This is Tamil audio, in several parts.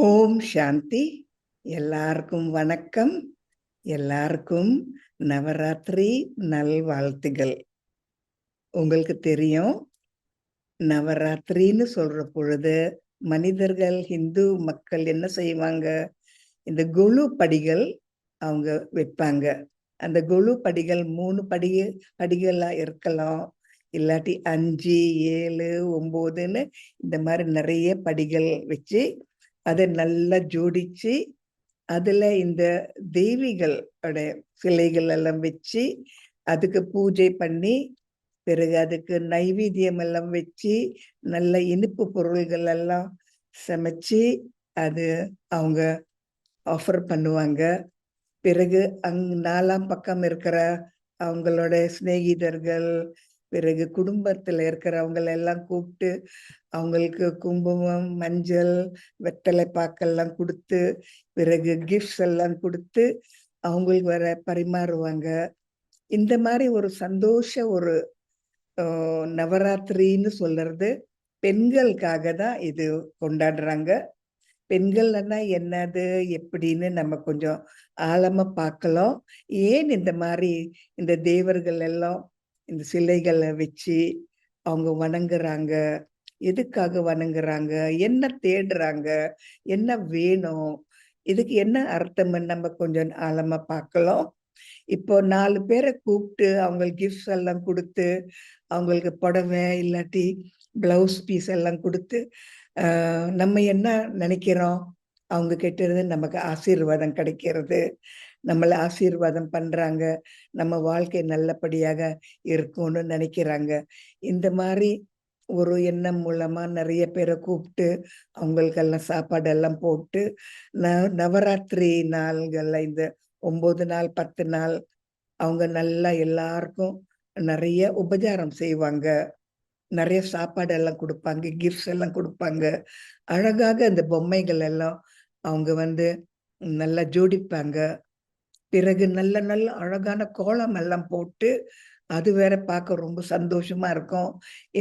ஓம் சாந்தி. எல்லாருக்கும் வணக்கம். எல்லாருக்கும் நவராத்திரி நல்வாழ்த்துகள். உங்களுக்கு தெரியும், நவராத்திரின்னு சொல்ற பொழுது மனிதர்கள், இந்து மக்கள் என்ன செய்வாங்க? இந்த கொலு படிகள் அவங்க வைப்பாங்க. அந்த கொலு படிகள் 3 படிகளா இருக்கலாம், இல்லாட்டி 5, 7, 9ன்னு இந்த மாதிரி நிறைய படிகள் வச்சு அதை நல்லா ஜோடிச்சு அதுல இந்த தெய்விகள் சிலைகள் எல்லாம் வச்சு அதுக்கு பூஜை பண்ணி, பிறகு அதுக்கு நைவேத்தியம் எல்லாம் வச்சு நல்ல இனிப்பு பொருள்கள் எல்லாம் சமைச்சு அது அவங்க ஆஃபர் பண்ணுவாங்க. பிறகு நாலாம் பக்கம் இருக்கிற அவங்களோட சிநேகிதர்கள், பிறகு குடும்பத்துல இருக்கிறவங்க எல்லாம் கூப்பிட்டு அவங்களுக்கு குங்குமம், மஞ்சள், வெத்தலை பாக்கெல்லாம் கொடுத்து, பிறகு கிஃப்ட்ஸ் எல்லாம் கொடுத்து அவங்களுக்கு வர பரிமாறுவாங்க. இந்த மாதிரி ஒரு சந்தோஷ ஒரு நவராத்திரின்னு சொல்றது பெண்களுக்காக தான் இது கொண்டாடுறாங்க. பெண்கள்னா என்னது எப்படின்னு நம்ம கொஞ்சம் ஆழமா பார்க்கலாம். ஏன் இந்த மாதிரி இந்த தேவர்கள் எல்லாம் இந்த சிலைகளை வச்சு அவங்க வணங்குறாங்க, எதுக்காக வணங்குறாங்க, என்ன தேடுறாங்க, என்ன வேணும், இதுக்கு என்ன அர்த்தம்னு நம்ம கொஞ்சம் ஆழமா பார்க்கலாம். இப்போ 4 பேரை கூப்பிட்டு அவங்களுக்கு கிஃப்ட்ஸ் எல்லாம் கொடுத்து, அவங்களுக்கு புடவை இல்லாட்டி பிளவுஸ் பீஸ் எல்லாம் கொடுத்து நம்ம என்ன நினைக்கிறோம்? அவங்க கிட்ட இருந்து நமக்கு ஆசீர்வாதம் கிடைக்கிறது, நம்மளை ஆசீர்வாதம் பண்றாங்க, நம்ம வாழ்க்கை நல்லபடியாக இருக்கும்னு நினைக்கிறாங்க. இந்த மாதிரி ஒரு எண்ணம் மூலமா நிறைய பேரை கூப்பிட்டு அவங்களுக்கெல்லாம் சாப்பாடு எல்லாம் போட்டு நவராத்திரி நாள்கள்ல இந்த 9 நாள் 10 நாள் அவங்க நல்லா எல்லாருக்கும் நிறைய உபச்சாரம் செய்வாங்க, நிறைய சாப்பாடு எல்லாம் கொடுப்பாங்க, கிஃப்ட்ஸ் எல்லாம் கொடுப்பாங்க. அழகாக அந்த பொம்மைகள் எல்லாம் அவங்க நல்லா ஜோடிப்பாங்க. பிறகு நல்ல நல்ல அழகான கோலம் எல்லாம் போட்டு அது வேற பார்க்க ரொம்ப சந்தோஷமா இருக்கும்.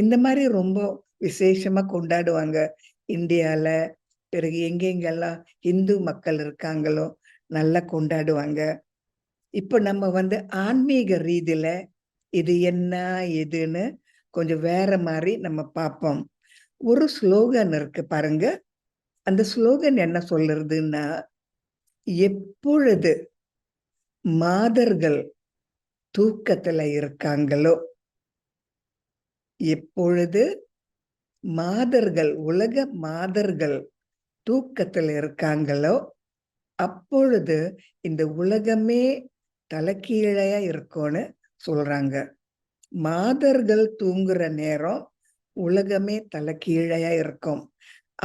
இந்த மாதிரி ரொம்ப விசேஷமா கொண்டாடுவாங்க இந்தியால. பிறகு எங்கெங்கெல்லாம் இந்து மக்கள் இருக்காங்களோ நல்லா கொண்டாடுவாங்க. இப்ப நம்ம ஆன்மீக ரீதியில இது என்ன எதுன்னு கொஞ்சம் வேற மாதிரி நம்ம பார்ப்போம். ஒரு ஸ்லோகன் இருக்கு பாருங்க. அந்த ஸ்லோகன் என்ன சொல்றதுன்னா, எப்பொழுது மாதர்கள் தூக்கத்துல இருக்காங்களோ, எப்பொழுது மாதர்கள் உலக மாதர்கள் தூக்கத்துல இருக்காங்களோ, அப்பொழுது இந்த உலகமே தலைகீழையா இருக்கும்னு சொல்றாங்க. மாதர்கள் தூங்குற நேரம் உலகமே தலைகீழையா இருக்கும்.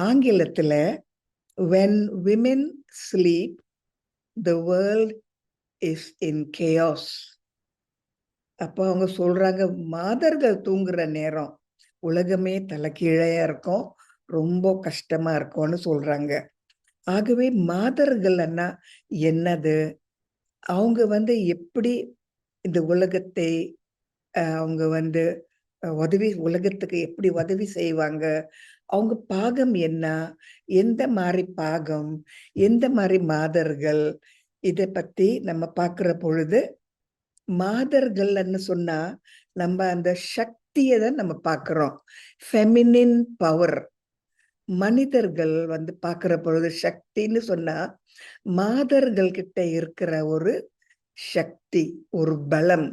ஆங்கிலத்துல when women sleep the world is in chaos. அப்போ அவங்க சொல்றாங்க, மாதர்கள் தூங்குற நேரம் உலகமே தலைகீழையா இருக்கும், ரொம்ப கஷ்டமா இருக்கும்னு சொல்றாங்க. ஆகவே மாதர்கள்னா என்னது, அவங்க எப்படி இந்த உலகத்தை அவங்க உலகத்துக்கு எப்படி உதவி செய்வாங்க, அவங்க பாகம் என்ன, எந்த மாதிரி பாகம், எந்த மாதிரி மாதர்கள், இதை பத்தி நம்ம பார்க்கிற பொழுது மாதர்கள்னு சொன்னா நம்ம அந்த சக்தியை தான் நம்ம பார்க்கிறோம். Feminine power. மனிதர்கள் பார்க்கிற பொழுது சக்தின்னு சொன்னா மாதர்கள் கிட்ட இருக்கிற ஒரு சக்தி, ஒரு பலம்,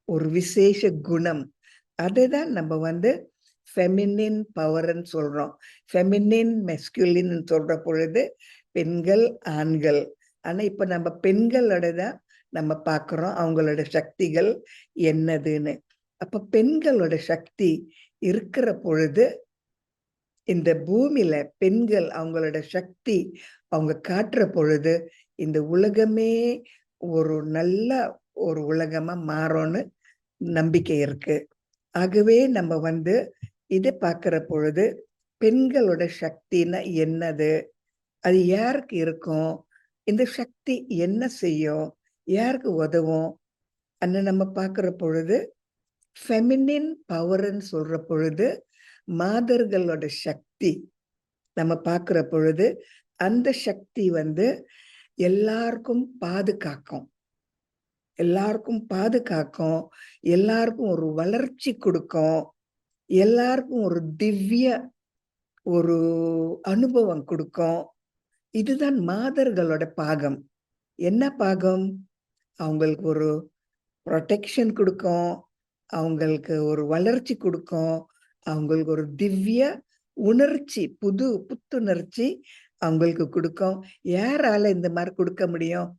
ஒரு விசேஷ குணம், அதுதான் நம்ம ஃபெமினின் பவர்ன்னு சொல்றோம். ஃபெமினின் மெஸ்குலின் சொல்ற பொழுது பெண்கள் ஆண்கள். ஆனா இப்ப நம்ம பெண்களோட தான் நம்ம பார்க்கிறோம் அவங்களோட சக்திகள் என்னதுன்னு. அப்ப பெண்களோட சக்தி இருக்கிற பொழுது இந்த பூமியில பெண்கள் அவங்களோட சக்தி அவங்க காட்டுற பொழுது இந்த உலகமே ஒரு நல்ல ஒரு உலகமா மாறும்னு நம்பிக்கை இருக்கு. ஆகவே நம்ம இதை பார்க்கிற பொழுது பெண்களோட சக்தின்னா என்னது, அது யாருக்கு இருக்கும், இந்த சக்தி என்ன செய்யும், யாருக்கு உதவும் அன்னு நம்ம பார்க்கிற பொழுது ஃபெமினின் பவர்ன்னு சொல்ற பொழுது மாதர்களோட சக்தி நம்ம பார்க்கிற பொழுது அந்த சக்தி வந்து எல்லாருக்கும் பாதுகாக்கும். எல்லாருக்கும் பாதுகாக்கும். எல்லாருக்கும் ஒரு வளர்ச்சி குடுக்கும். எல்லாருக்கும் ஒரு திவ்ய ஒரு அனுபவம் குடுக்கும். இதுதான் மாதர்களோட பாகம். என்ன பாகம்? அவங்களுக்கு ஒரு புரொடெக்ஷன் குடுக்கும். அவங்களுக்கு ஒரு வளர்ச்சி குடுக்கும். அவங்களுக்கு ஒரு திவ்ய உணர்ச்சி, புத்துணர்ச்சி அவங்களுக்கு குடுக்கும். யாரால இந்த மாரி குடுக்க முடியும்?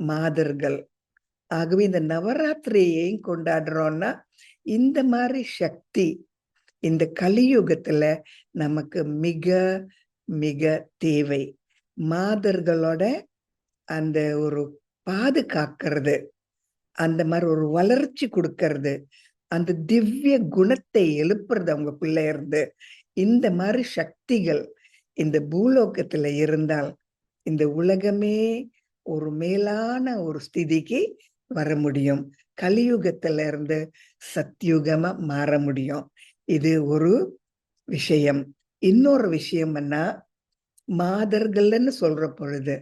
மாதர்கள். ஆகவே இந்த நவராத்திரியை ஏன் கொண்டாடுறோம்னா, இந்த மாரி சக்தி இந்த கலியுகத்துல நமக்கு மிக, மிக தேவை. மாதர்களோட அந்த ஒரு பாதுகாக்கிறது, அந்த மாரி ஒரு வளர்ச்சி குடுக்கறது, அந்த திவ்ய குணத்தை எழுப்புறது அவங்க பிள்ளையர்து. இந்த மாரி சக்திகள் இந்த பூலோகத்துல இருந்தால், இந்த உலகமே ஒரு மேலான ஒரு ஸ்திதிக்கு வர முடியும். கலியுகத்துல இருந்து சத்யுகமா மாற முடியும். இது ஒரு விஷயம். இன்னொரு விஷயம் என்ன, மாதர்கள்ன்னு சொல்ற பொழுது,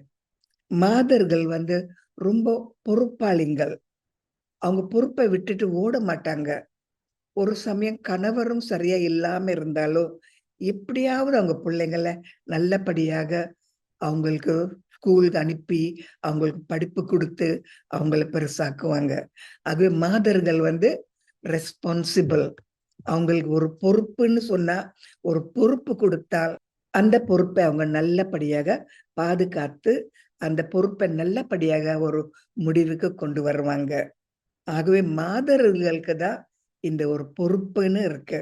மாதர்கள் வந்து ரொம்ப பொறுப்பாளிங்கள். அவங்க பொறுப்பை விட்டுட்டு ஓட மாட்டாங்க. ஒரு சமயம் கணவரும் சரியா இல்லாம இருந்தாலும், எப்படியாவது அவங்க பிள்ளைங்கள நல்லபடியாக அவங்களுக்கு ஸ்கூலுக்கு அனுப்பி, அவங்களுக்கு படிப்பு குடுத்து, அவங்கள பெருசாக்குவாங்க. அது மாதர்கள் வந்து ரெஸ்பான்சிபிள். அவங்களுக்கு ஒரு பொறுப்புன்னு சொன்னா, ஒரு பொறுப்பு குடுத்தால், அந்த பொறுப்பை அவங்க நல்லபடியாக பாதுகாத்து, அந்த பொறுப்பை நல்லபடியாக ஒரு முடிவுக்கு கொண்டு வருவாங்க. ஆகவே மாதர்களுக்கு தான் இந்த ஒரு பொறுப்புன்னு இருக்கு.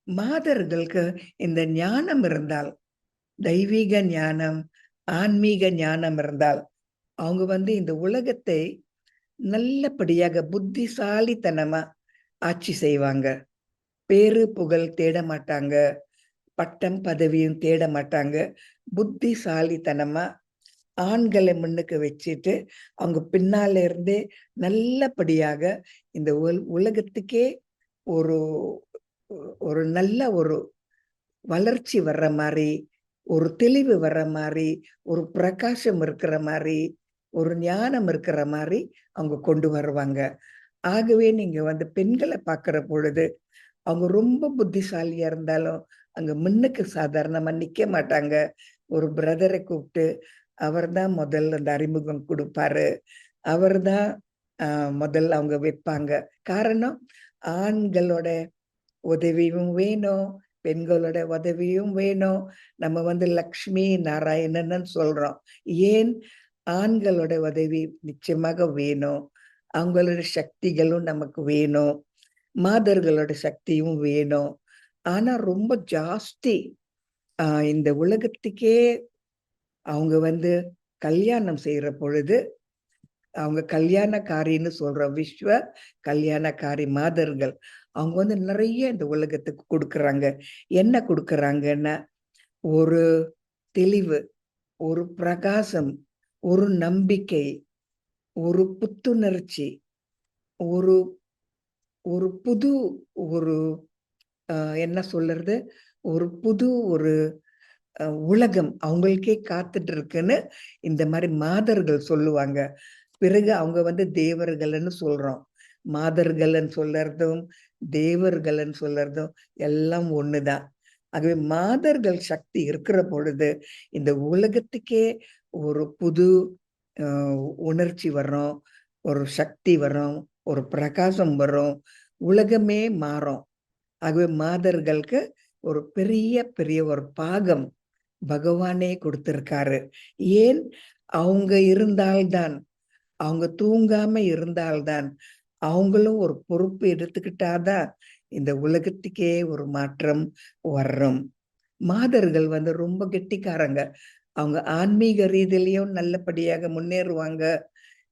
மாதர்களுக்கு இந்த ஞானம் இருந்தால், தெய்வீக ஞானம், ஆன்மீக ஞானம் இருந்தால், அவங்க வந்து இந்த உலகத்தை நல்லபடியாக புத்திசாலித்தனமா ஆட்சி செய்வாங்க. பேரு, புகழ் தேட மாட்டாங்க. பட்டம், பதவியும் தேட மாட்டாங்க. புத்திசாலித்தனமா ஆண்கள முன்னுக்கு வச்சுட்டு, அவங்க பின்னால இருந்தே நல்லபடியாக இந்த உலகத்துக்கே ஒரு ஒரு நல்ல ஒரு வளர்ச்சி வர்ற மாரி, ஒரு தெளிவு வர்ற மாரி, ஒரு பிரகாசம் இருக்கிற மாரி, ஒரு ஞானம் இருக்கிற மாரி அவங்க கொண்டு வருவாங்க. ஆகவே நீங்க வந்து பெண்கள பார்க்கிற பொழுது, அவங்க ரொம்ப புத்திசாலியா இருந்தாலும், அங்க முன்னுக்கு சாதாரணமா நிக்க மாட்டாங்க. ஒரு பிரதர கூப்ட்டு, அவர் தான் முதல்ல அந்த அறிமுகம் குடுப்பாரு. அவர் தான் அ முதல்ல அவங்க வைப்பாங்க. காரணம், ஆண்களோட உதவியும் வேணும், பெண்களோட உதவியும் வேணும். நம்ம வந்து லக்ஷ்மி நாராயணன்னு சொல்றோம். ஏன்? ஆண்களோட உதவி நிச்சயமாக வேணும். அவங்களோட சக்திகளும் நமக்கு வேணும். மாதர்களோட சக்தியும் வேணும். ஆனா ரொம்ப ஜாஸ்தி அ இந்த உலகத்துக்கே அவங்க வந்து கல்யாணம் செய்ற பொழுது, அவங்க கல்யாணக்காரின்னு சொல்றோம். விஸ்வ கல்யாணக்காரி மாதர்கள். அவங்க வந்து நெறைய இந்த உலகத்துக்கு குடுக்குறாங்க. என்ன குடுக்குறாங்கன்னா, ஒரு தெளிவு, ஒரு பிரகாசம், ஒரு நம்பிக்கை, ஒரு புத்துணர்ச்சி, ஒரு ஒரு புது ஒரு அ என்ன சொல்றது? ஒரு புது ஒரு அ உலகம் அவங்களுக்கே காத்துட்டு இருக்குன்னு இந்த மாரி மாதர்கள் சொல்லுவாங்க. பிறகு அவங்க வந்து தேவர்கள்ன்னு சொல்றோம். மாதர்கள்ன்னு சொல்லறதும், தேவர்கள்ன்னு சொல்லறதும் எல்லாம் ஒண்ணுதான். ஆகவே மாதர்கள் சக்தி இருக்கிற பொழுது, இந்த உலகத்துக்கே ஒரு புது அ உணர்ச்சி வரும், ஒரு சக்தி வரும், ஒரு பிரகாசம் வரும், உலகமே மாறும். ஆகவே மாதர்களுக்கு ஒரு பெரிய, பெரிய ஒரு பாகம் பகவானே குடுத்திருக்காரு. ஏன்? அவங்க இருந்தால் தான், அவங்க தூங்காம இருந்தால் தான், அவங்களும் ஒரு பொறுப்பு எடுத்துக்கிட்டா தான், இந்த உலகத்துக்கே ஒரு மாற்றம் வரும். மாதர்கள் வந்து ரொம்ப கெட்டிக்காரங்க. அவங்க ஆன்மீக ரீதியிலயும் நல்லபடியாக முன்னேறுவாங்க.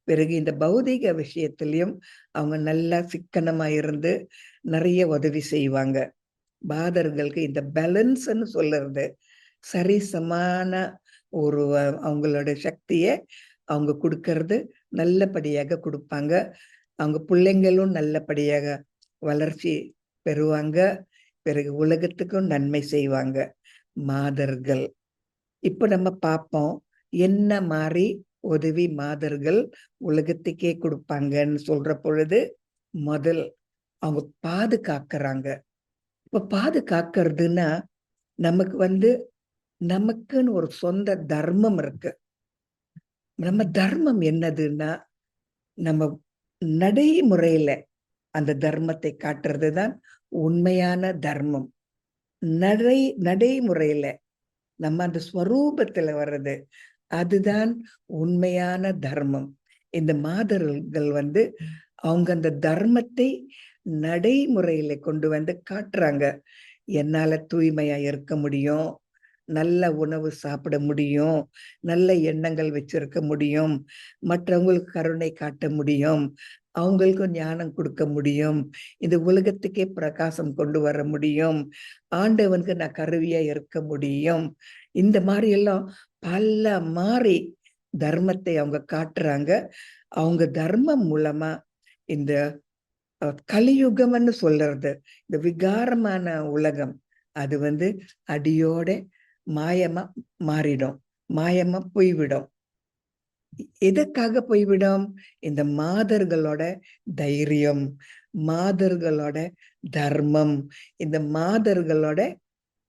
பிறகு இந்த பௌதீக விஷயத்திலயும் அவங்க நல்லா சிக்கனமா இருந்து, நெறைய உதவி செய்வாங்க. பாதர்களுக்கு இந்த பேலன்ஸ்ன்னு சொல்லுறது, சரிசமான ஒரு அவங்களோட சக்திய அவங்க குடுக்கறது நல்லபடியாக குடுப்பாங்க. அவங்க புள்ளைங்களும் நல்லபடியாக வளர்ச்சி பெறுவாங்க. பிறகு உலகத்துக்கும் நன்மை செய்வாங்க. மாதர்கள். இப்ப நம்ம பார்ப்போம் என்ன மாதிரி உதவி மாதர்கள் உலகத்துக்கே கொடுப்பாங்கன்னு சொல்ற பொழுது முதல் அவங்க பாதுகாக்கிறாங்க. இப்ப பாதுகாக்கிறதுன்னா நமக்கு நமக்குன்னு ஒரு சொந்த தர்மம் இருக்கு. நம்ம தர்மம் என்னதுன்னா நம்ம நடைமுறையில அந்த தர்மத்தை காட்டுறதுதான் உண்மையான தர்மம். நடைமுறையில நம்ம அந்த ஸ்வரூபத்துல வர்றது அதுதான் உண்மையான தர்மம். இந்த மாதர்கள் அவங்க அந்த தர்மத்தை நடைமுறையில கொண்டு வந்து காட்டுறாங்க. என்னால தூய்மையா இருக்க முடியும், நல்ல உணவு சாப்பிட முடியும், நல்ல எண்ணங்கள் வச்சிருக்க முடியும், மற்றவங்களுக்கு கருணை காட்ட முடியும், அவங்களுக்கும் ஞானம் கொடுக்க முடியும், இந்த உலகத்துக்கே பிரகாசம் கொண்டு வர முடியும், ஆண்டவனுக்கு நான் கருவியா இருக்க முடியும். இந்த மாதிரி எல்லாம் பல மாறி தர்மத்தை அவங்க காட்டுறாங்க. அவங்க தர்மம் மூலமா இந்த கலியுகம்னு சொல்றது, இந்த விகாரமான உலகம் அது அடியோட மாயமா மாறிடும், மாயமா போய்விடும். எதற்காக போய்விடும்? இந்த மாதர்களோட தைரியம், மாதர்களோட தர்மம், இந்த மாதர்களோட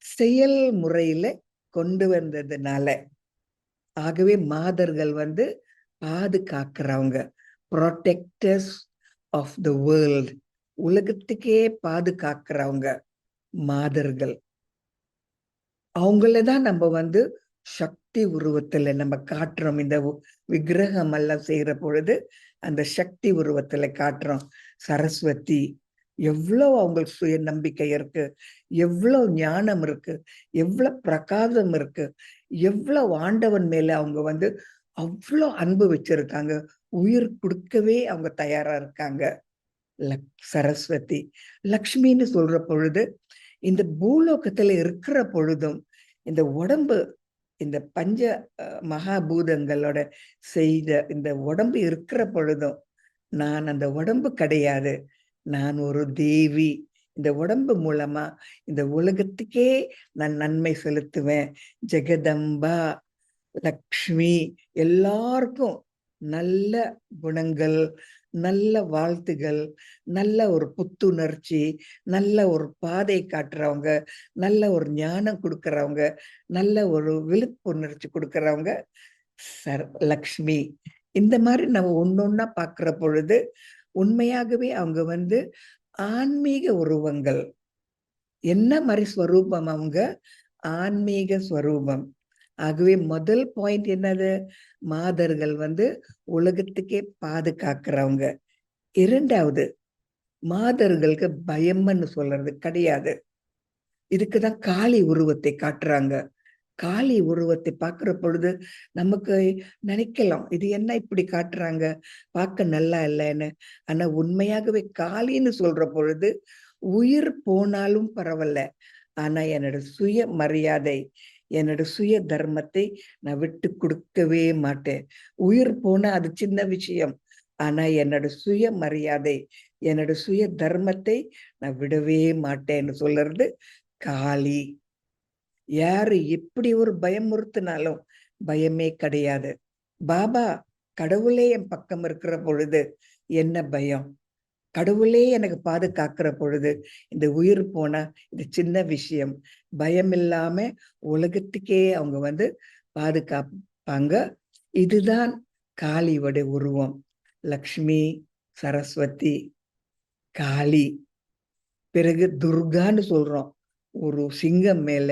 செயல்முறையில கொண்டு வந்ததுனால. ஆகவே மாதர்கள் பாதுகாக்கிறவங்க, ப்ரொடெக்டர்ஸ் ஆஃப் த வேர்ல்ட். உலகத்துக்கே பாதுகாக்கிறவங்க மாதர்கள். அவங்களதான் நம்ம சக்தி உருவத்துல நம்ம காட்டுறோம். இந்த விக்கிரகம் எல்லாம் செய்யற பொழுது அந்த சக்தி உருவத்துல காட்டுறோம். சரஸ்வதி எவ்வளவு அவங்களுக்கு சுய நம்பிக்கை இருக்கு, எவ்வளவு ஞானம் இருக்கு, எவ்வளவு பிரகாசம் இருக்கு, எவ்வளவு ஆண்டவன் மேல அவங்க அவ்வளவு அன்பு வச்சிருக்காங்க, உயிர் கொடுக்கவே அவங்க தயாரா இருக்காங்க. சரஸ்வதி. லக்ஷ்மின்னு சொல்ற பொழுது இந்த பூலோகத்துல இருக்கிற பொழுதும் இந்த உடம்பு, இந்த பஞ்ச மகாபூதங்களோட செய்த இந்த உடம்பு இருக்கிற பொழுதும் நான் அந்த உடம்பு கிடையாது, நான் ஒரு தேவி. இந்த உடம்பு மூலமா இந்த உலகத்துக்கே நான் நன்மை செலுத்துவேன். ஜெகதம்பா லக்ஷ்மி எல்லாருக்கும் நல்ல குணங்கள், நல்ல வாழ்த்துகள், நல்ல ஒரு புத்துணர்ச்சி, நல்ல ஒரு பாதை காட்டுறவங்க, நல்ல ஒரு ஞானம் கொடுக்கறவங்க, நல்ல ஒரு விழிப்புணர்ச்சி கொடுக்கறவங்க லக்ஷ்மி. இந்த மாதிரி நம்ம ஒன்னொன்னா பார்க்கிற பொழுது உண்மையாகவே அவங்க ஆன்மீக உருவங்கள். என்ன மாதிரி ஸ்வரூபம்? அவங்க ஆன்மீக ஸ்வரூபம். ஆகவே முதல் பாயிண்ட் என்னது? மாதர்கள் உலகத்துக்கே பாதுகாக்கிறவங்க. இரண்டாவது, மாதர்களுக்கு பயம்னு சொல்றது கிடையாது. இதுக்குதான் காளி உருவத்தை காட்டுறாங்க. காளி உருவத்தை பார்க்கிற பொழுது நமக்கு நினைக்கலாம், இது என்ன இப்படி காட்டுறாங்க, பார்க்க நல்லா இல்லைன்னு. ஆனா உண்மையாகவே காளின்னு சொல்ற பொழுது உயிர் போனாலும் பரவாயில்ல, ஆனா என்னோட சுய மரியாதை, என்னோட சுய தர்மத்தை நான் விட்டு கொடுக்கவே மாட்டேன். உயிர் போனா அது சின்ன விஷயம், ஆனா என்னோட சுய மரியாதை, என்னோட சுய தர்மத்தை நான் விடவே மாட்டேன்னு சொல்றது காளி. யாரு எப்படி ஒரு பயமுறுத்தினாலும் பயமே கிடையாது. பாபா கடவுளே என் பக்கம் இருக்கிற பொழுது என்ன பயம்? கடவுளே எனக்கு பாதுகாக்கிற பொழுது இந்த உயிர் போனா இது சின்ன விஷயம், பயம் இல்லாம உலகத்துக்கே அவங்க பாதுகாப்பாங்க. இதுதான் காளியோட உருவம். லக்ஷ்மி, சரஸ்வதி, காளி. பிறகு துர்கான்னு சொல்றோம். ஒரு சிங்கம் மேல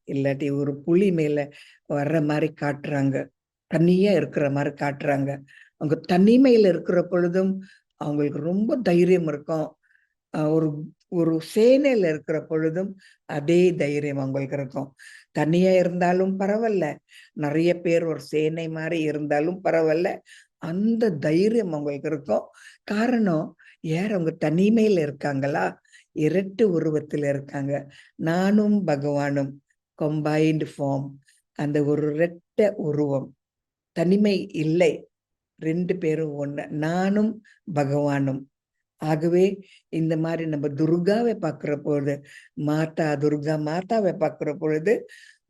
இல்லாட்டி ஒரு புலி மேல வர்ற மாதிரி காட்டுறாங்க, தனியா இருக்கிற மாதிரி காட்டுறாங்க. அவங்க தனிமையில இருக்கிற பொழுதும் அவங்களுக்கு ரொம்ப தைரியம் இருக்கும். ஒரு ஒரு சேனையில இருக்கிற பொழுதும் அதே தைரியம் அவங்களுக்கு இருக்கும். தனியா இருந்தாலும் பரவாயில்ல, நிறைய பேர் ஒரு சேனை மாதிரி இருந்தாலும் பரவாயில்ல, அந்த தைரியம் அவங்களுக்கு இருக்கும். காரணம், யார் அவங்க தனிமையில இருக்காங்களா, இரட்டு உருவத்தில் இருக்காங்க. நானும் பகவானும் கம்பைன்டு ஃபார்ம், அந்த ஒரு இரட்ட உருவம், தனிமை இல்லை, ரெண்டு பேரும் ஒண்ணு, நானும் பகவானும். ஆகவே இந்த மாதிரி நம்ம துர்காவை பார்க்கிற பொழுது, மாதா துர்கா மாதாவை பார்க்கிற பொழுது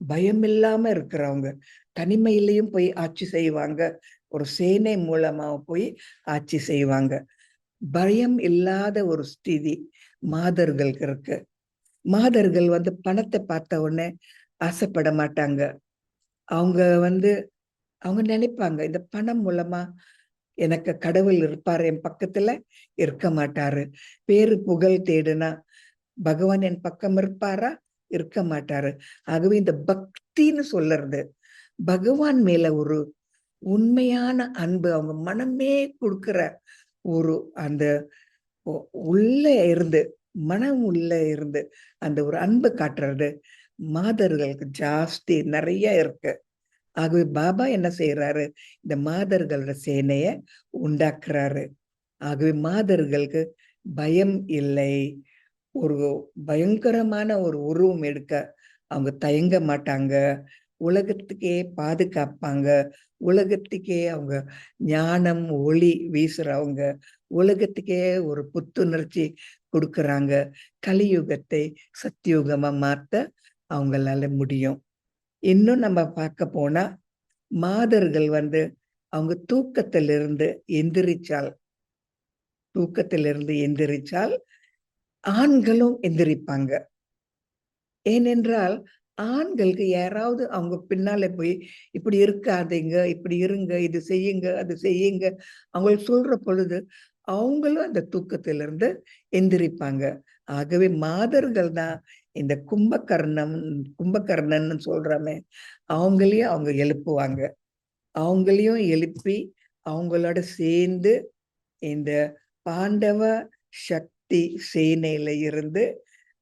பயம் இல்லாம இருக்கிறவங்க, தனிமையிலையும் போய் ஆட்சி செய்வாங்க. ஒரு சேனை மூலமா போய் ஆட்சி செய்வாங்க. பயம் இல்லாத ஒரு ஸ்திதி மாதர்களுக்கு இருக்கு. மாதர்கள் வந்து பணத்தை பார்த்த உடனே ஆசைப்பட மாட்டாங்க. அவங்க வந்து அவங்க நினைப்பாங்க, இந்த பணம் மூலமா எனக்கு கடவுள் இருப்பாரு, என் பக்கத்துல இருக்க மாட்டாரு. பேரு புகழ் தேடுனா பகவான் என் பக்கம் இருப்பாரா? இருக்க மாட்டாரு. ஆகவே இந்த பக்தின்னு சொல்றது பகவான் மேல ஒரு உண்மையான அன்பு, அவங்க மனமே கொடுக்கிற ஒரு அந்த உள்ள இருந்து, மனம் உள்ள இருந்து அந்த ஒரு அன்பு காட்டுறது மாதர்களுக்கு ஜாஸ்தி நிறைய இருக்கு. ஆகவே பாபா என்ன செய்யறாரு, இந்த மாதர்களோட சேனைய உண்டாக்குறாரு. ஆகவே மாதர்களுக்கு பயம் இல்லை. ஒரு பயங்கரமான ஒரு உருவம் எடுக்க அவங்க தயங்க மாட்டாங்க. உலகத்துக்கே பாதுகாப்பாங்க. உலகத்துக்கே அவங்க ஞானம் ஒளி வீசுறவங்க. உலகத்துக்கே ஒரு புத்துணர்ச்சி கொடுக்கறாங்க. கலியுகத்தை சத்தியுகமா மாத்த அவங்களால முடியும். இன்னும் நம்ம பார்க்க போனா மாதர்கள் வந்து அவங்க தூக்கத்திலிருந்து எந்திரிச்சால் ஆண்களும் எந்திரிப்பாங்க. ஏனென்றால் ஆண்களுக்கு யாராவது அவங்க பின்னால போய் இப்படி இருக்காதீங்க, இப்படி இருங்க, இது செய்யுங்க, அது செய்யுங்க அவங்களுக்கு சொல்ற பொழுது அவங்களும் அந்த தூக்கத்திலிருந்து எந்திரிப்பாங்க. ஆகவே மாதர்கள் தான் இந்த கும்பகர்ணன் சொல்றமே அவங்களையும் அவங்க எழுப்புவாங்க. அவங்களையும் எழுப்பி அவங்களோட சேர்ந்து இந்த பாண்டவ சக்தி சேனையில இருந்து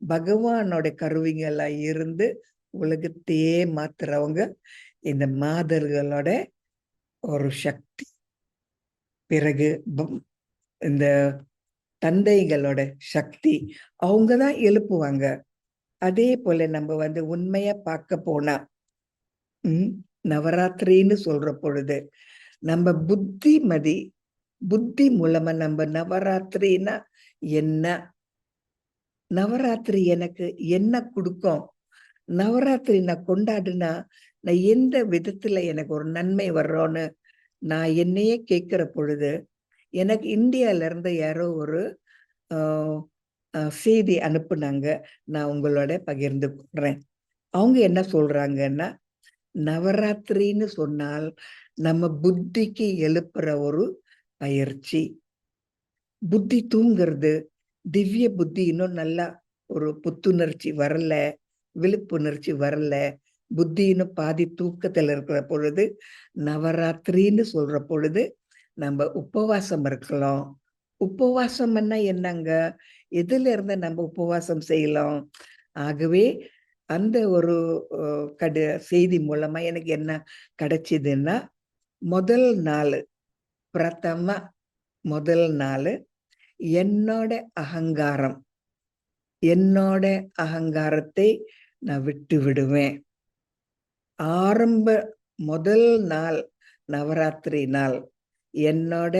பகவானோட கருவிகளா இருந்து உலகத்தையே மாத்துறவங்க இந்த மாதர்களோட ஒரு சக்தி. பிறகு இந்த தந்தைகளோட சக்தி அவங்கதான் எழுப்புவாங்க. அதே போல நம்ம வந்து உண்மையா பார்க்க போனா நவராத்திரின்னு சொல்ற பொழுது நம்ம புத்தி மூலமா நம்ம நவராத்திரின்னா என்ன, நவராத்திரி எனக்கு என்ன கொடுக்கும், நவராத்திரி நான் கொண்டாடுனா நான் எந்த விதத்துல எனக்கு ஒரு நன்மை வர்றோன்னு நான் என்னையே கேட்கிற பொழுது எனக்கு இந்தியால இருந்து யாரோ ஒரு செய்தி அனுப்புனாங்க. நான் உங்களோட பகிர்ந்து கொள்றேன். அவங்க என்ன சொல்றாங்கன்னா, நவராத்திரின்னு சொன்னால் நம்ம புத்திக்கு எழுப்புற ஒரு பயிற்சி. புத்தி தூங்குறது, திவ்ய புத்தி இன்னும் நல்லா ஒரு புத்துணர்ச்சி வரல, விழிப்புணர்ச்சி வரல, புத்தி இன்னும் பாதி தூக்கத்துல இருக்கிற பொழுது நவராத்திரின்னு சொல்ற பொழுது நம்ம உபவாசம் இருக்கலாம். உபவாசம் என்னங்க, எதுல இருந்து நம்ம உபவாசம் செய்யலாம். ஆகவே அந்த ஒரு செய்தி மூலமா எனக்கு என்ன கிடைச்சதுன்னா, முதல் நாள் என்னோட அகங்காரத்தை நான் விட்டு விடுவேன். முதல் நாள் நவராத்திரி நாள் என்னோட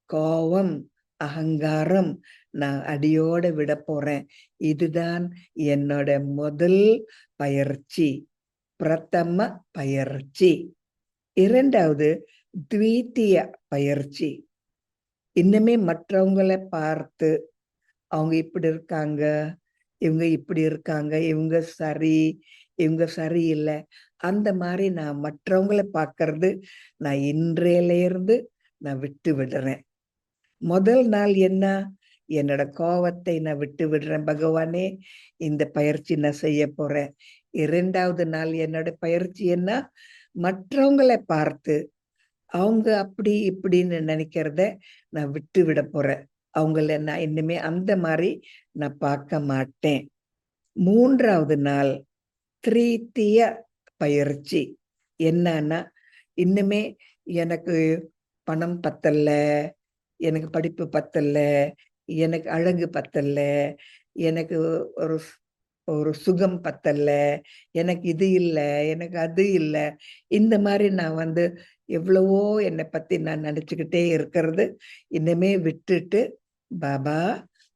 கோபம் அகங்காரம் நான் அடியோட விட போறேன். இதுதான் என்னோட முதல் பயிற்சி, பிரதம பயிற்சி. இரண்டாவது த்வீத்திய பயிற்சி. இன்னுமே மற்றவங்களை பார்த்து அவங்க இப்படி இருக்காங்க, இவங்க இப்படி இருக்காங்க, இவங்க சரியில்லை, அந்த மாதிரி நான் மற்றவங்களை பார்க்கறது நான் இன்றையில இருந்து நான் விட்டு விடுறேன். முதல் நாள் என்ன, என்னோட கோபத்தை நான் விட்டு விடுறேன், பகவானே இந்த பயிற்சி நான் செய்ய போறேன். இரண்டாவது நாள் என்னோட பயிற்சி என்ன, மற்றவங்களை பார்த்து அவங்க அப்படி இப்படின்னு நினைக்கிறத நான் விட்டு விட போறேன். அவங்கள நான் இனிமே அந்த மாதிரி நான் பார்க்க மாட்டேன். மூன்றாவது நாள் திரீத்திய பயிற்சி என்னன்னா, இன்னுமே எனக்கு பணம் பத்தல, எனக்கு படிப்பு பத்தல, எனக்கு அழகு பத்தல, எனக்கு ஒரு ஒரு சுகம் பத்தல, எனக்கு இது இல்லை, எனக்கு அது இல்லை, இந்த மாதிரி நான் வந்து எவ்வளவோ என்னை பத்தி நான் நினைச்சுக்கிட்டே இருக்கிறது இன்னுமே விட்டுட்டு, பாபா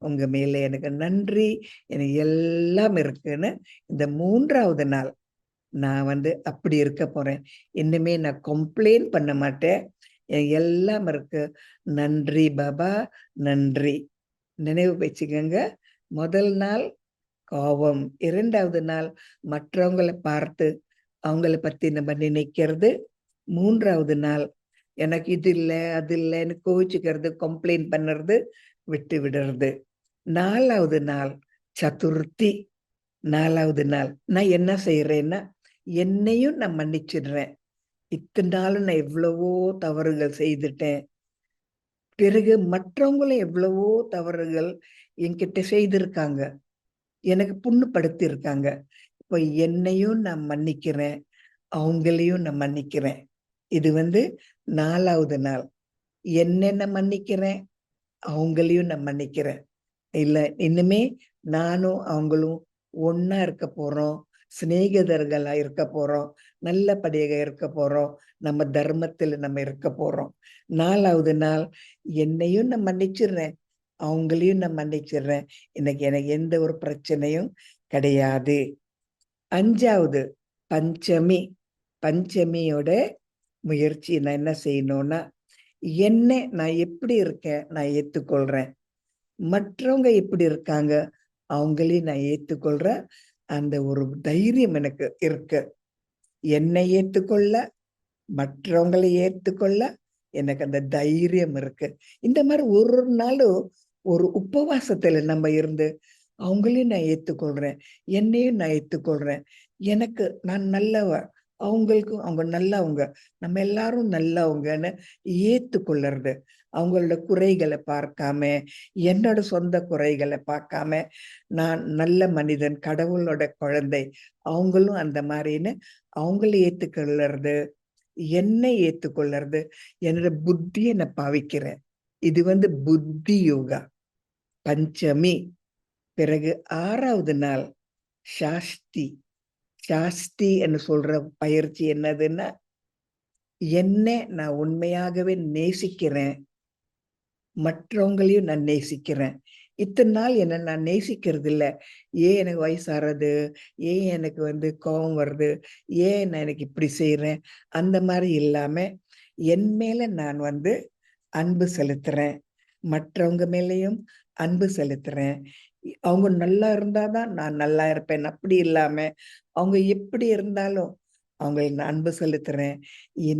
உங்க மேல எனக்கு நன்றி, எனக்கு எல்லாம் இருக்குன்னு இந்த மூன்றாவது நாள் நான் வந்து அப்படி இருக்க போறேன். இனிமே நான் கம்ப்ளைண்ட் பண்ண மாட்டேன். எல்லாம் இருக்கு. நன்றி பாபா, நன்றி. நினைவு வச்சுக்கங்க. முதல் நாள் கோபம், 2வது நாள் மற்றவங்கள பார்த்து அவங்கள பத்தி நம்ம நினைக்கிறது, 3வது நாள் எனக்கு இது இல்ல, அது இல்லன்னு கோவிச்சுக்கிறது, கம்ப்ளைண்ட் பண்ணுறது, விட்டு விடுறது. 4வது நாள் சதுர்த்தி. 4வது நாள் நான் என்ன செய்யறேன்னா, என்னையும் நான் மன்னிச்சிடுறேன். இத்தனை நாளும் நான் எவ்வளவோ தவறுகள் செய்துட்டேன். பிறகு மற்றவங்களும் எவ்வளவோ தவறுகள் என்கிட்ட செய்திருக்காங்க. எனக்கு புண்ணுப்படுத்தி இருக்காங்க. இப்ப என்னையும் நான் மன்னிக்கிறேன். அவங்களையும் நான் மன்னிக்கிறேன். இது வந்து 4வது நாள். என்னென்ன மன்னிக்கிறேன், அவங்களையும் நான் மன்னிக்கிறேன். இல்ல இனிமே நானும் அவங்களும் ஒன்னா இருக்க போறோம். சிநேகிதர்களா இருக்க போறோம். நல்லபடியாக இருக்க போறோம். நம்ம தர்மத்தில் நம்ம இருக்க போறோம். 4வது நாள் என்னையும் நான் மன்னிச்சிடுறேன். அவங்களையும் நான் மன்னிச்சிடுறேன். இன்னைக்கு எனக்கு எந்த ஒரு பிரச்சனையும் கிடையாது. 5வது பஞ்சமி. பஞ்சமியோட முயற்சி நான் என்ன செய்யணும்னா, என்ன நான் எப்படி இருக்கேன் நான் ஏத்துக்கொள்றேன். மற்றவங்க எப்படி இருக்காங்க அவங்களையும் நான் ஏத்துக்கொள்றேன். அந்த ஒரு தைரியம் எனக்கு இருக்கு. என்னை ஏத்துக்கொள்ள, மற்றவங்களை ஏத்துக்கொள்ள எனக்கு அந்த தைரியம் இருக்கு. இந்த மாதிரி ஒரு நாளும் ஒரு உபவாசத்துல நம்ம இருந்து அவங்களையும் நான் ஏத்துக்கொள்றேன். என்னையும் நான் ஏத்துக்கொள்றேன். எனக்கு நான் நல்லவ, அவங்களுக்கும் அவங்க நல்லவங்க, நம்ம எல்லாரும் நல்லவங்கன்னு ஏத்துக்கொள்ளுறது. அவங்களோட குறைகளை பார்க்காம, என்னோட சொந்த குறைகளை பார்க்காம, நான் நல்ல மனிதன், கடவுளோட குழந்தை, அவங்களும் அந்த மாதிரின்னு அவங்கள ஏத்துக்கொள்ளுறது, என்னை ஏத்துக்கொள்ளுறது, என்னோட புத்தியை நான் பாவிக்கிறேன். இது வந்து புத்தி யோகா. பஞ்சமி. பிறகு 6வது நாள் சாஸ்தி. சாஸ்தி என்று சொல்ற பயிற்சி என்னதுன்னா, என்ன நான் உண்மையாகவே நேசிக்கிறேன். மற்றவங்களையும் நான் நேசிக்கிறேன். இத்தனை நாள் என்ன நான் நேசிக்கிறது இல்ல. ஏன் எனக்கு வயசாறது, ஏன் எனக்கு வந்து கோபம் வருது, ஏன் நான் எனக்கு இப்படி செய்யறேன், அந்த மாதிரி இல்லாம என் மேல நான் வந்து அன்பு செலுத்துறேன். மற்றவங்க மேலேயும் அன்பு செலுத்துறேன். அவங்க நல்லா இருந்தாதான் நான் நல்லா இருப்பேன். அப்படி இல்லாம அவங்க எப்படி இருந்தாலும் அவங்களுக்கு நான் அன்பு செலுத்துறேன்.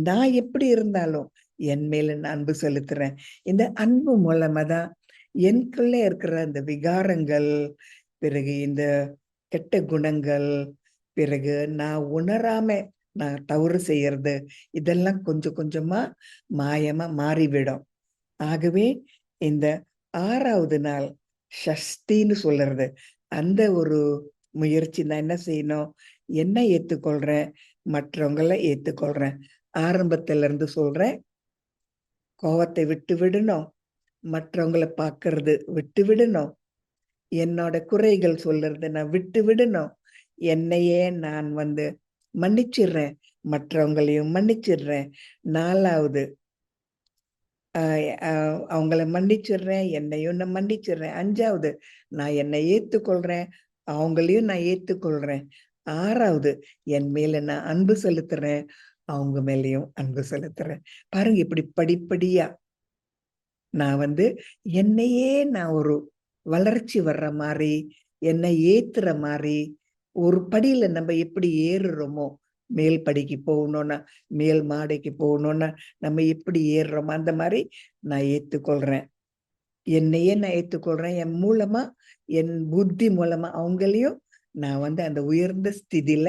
நான் எப்படி இருந்தாலும் என் மேல நான் அன்பு செலுத்துறேன். இந்த அன்பு மூலமா தான் எனக்குள்ள இருக்கிற அந்த விகாரங்கள், பிறகு இந்த கெட்ட குணங்கள், பிறகு நான் உணராம நான் தவறு செய்யறது, இதெல்லாம் கொஞ்சம் கொஞ்சமா மாயமா மாறிவிடும். ஆகவே இந்த 6வது நாள் ஷஷ்டின்னு சொல்றது, அந்த ஒரு முயற்சி நான் என்ன செய்யணும், என்ன ஏத்துக்கொள்றேன், மற்றவங்கள ஏத்துக்கொள்றேன். ஆரம்பத்துல இருந்து சொல்றேன், கோவத்தை விட்டு விடணும், மற்றவங்கள பார்க்கறது விட்டு விடணும், என்னோட குறைகள் சொல்றது நான் விட்டு விடணும், என்னையே நான் வந்து மன்னிச்சிடுறேன், மற்றவங்களையும் மன்னிச்சிடுறேன். 4வது அவங்கள மன்னிச்சிடுறேன், என்னையும் நான் மன்னிச்சிடுறேன். 5வது நான் என்னை ஏத்துக்கொள்றேன், அவங்களையும் நான் ஏத்துக்கொள்றேன். 6வது என் மேல நான் அன்பு செலுத்துறேன், அவங்க மேலயும் அன்பு செலுத்துறேன். பாருங்க இப்படி படிப்படியா நான் வந்து என்னையே நான் ஒரு வளர்ச்சி வர்ற மாதிரி, என்னை ஏத்துற மாதிரி, ஒரு படியில நம்ம எப்படி ஏறுறோமோ, மேல் படிக்கு போகணும்னா, மேல் மாடிக்கு போகணும்னா நம்ம எப்படி ஏறுறோமோ அந்த மாதிரி நான் ஏத்துக்கொள்றேன். என்னையே நான் ஏத்துக்கொள்றேன். என் மூலமா, என் புத்தி மூலமா அவங்களையும் நான் வந்து அந்த உயர்ந்த ஸ்திதியில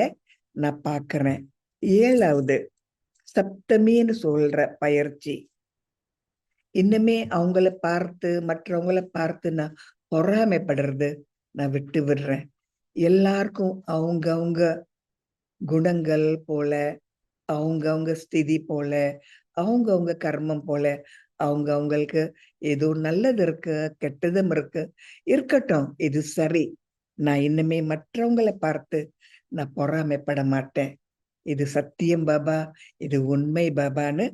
நான் பார்க்கிறேன். 7வது சப்தமின்னு சொல்ற பயிற்சி. இன்னுமே அவங்கள பார்த்து, மற்றவங்கள பார்த்து நான் பொறாமைப்படுறது நான் விட்டு விடுறேன். எல்லாருக்கும் அவங்க குணங்கள் போல, அவங்க ஸ்திதி போல, அவங்க கர்மம் போல, அவங்களுக்கு ஏதோ நல்லது இருக்கு, கெட்டதும் இருக்கு. இருக்கட்டும், இது சரி. நான் இனிமே மற்றவங்கள பார்த்து நான் பொறாமைப்பட மாட்டேன். இது சத்தியம் பாபா, இது உண்மை பாபான்னு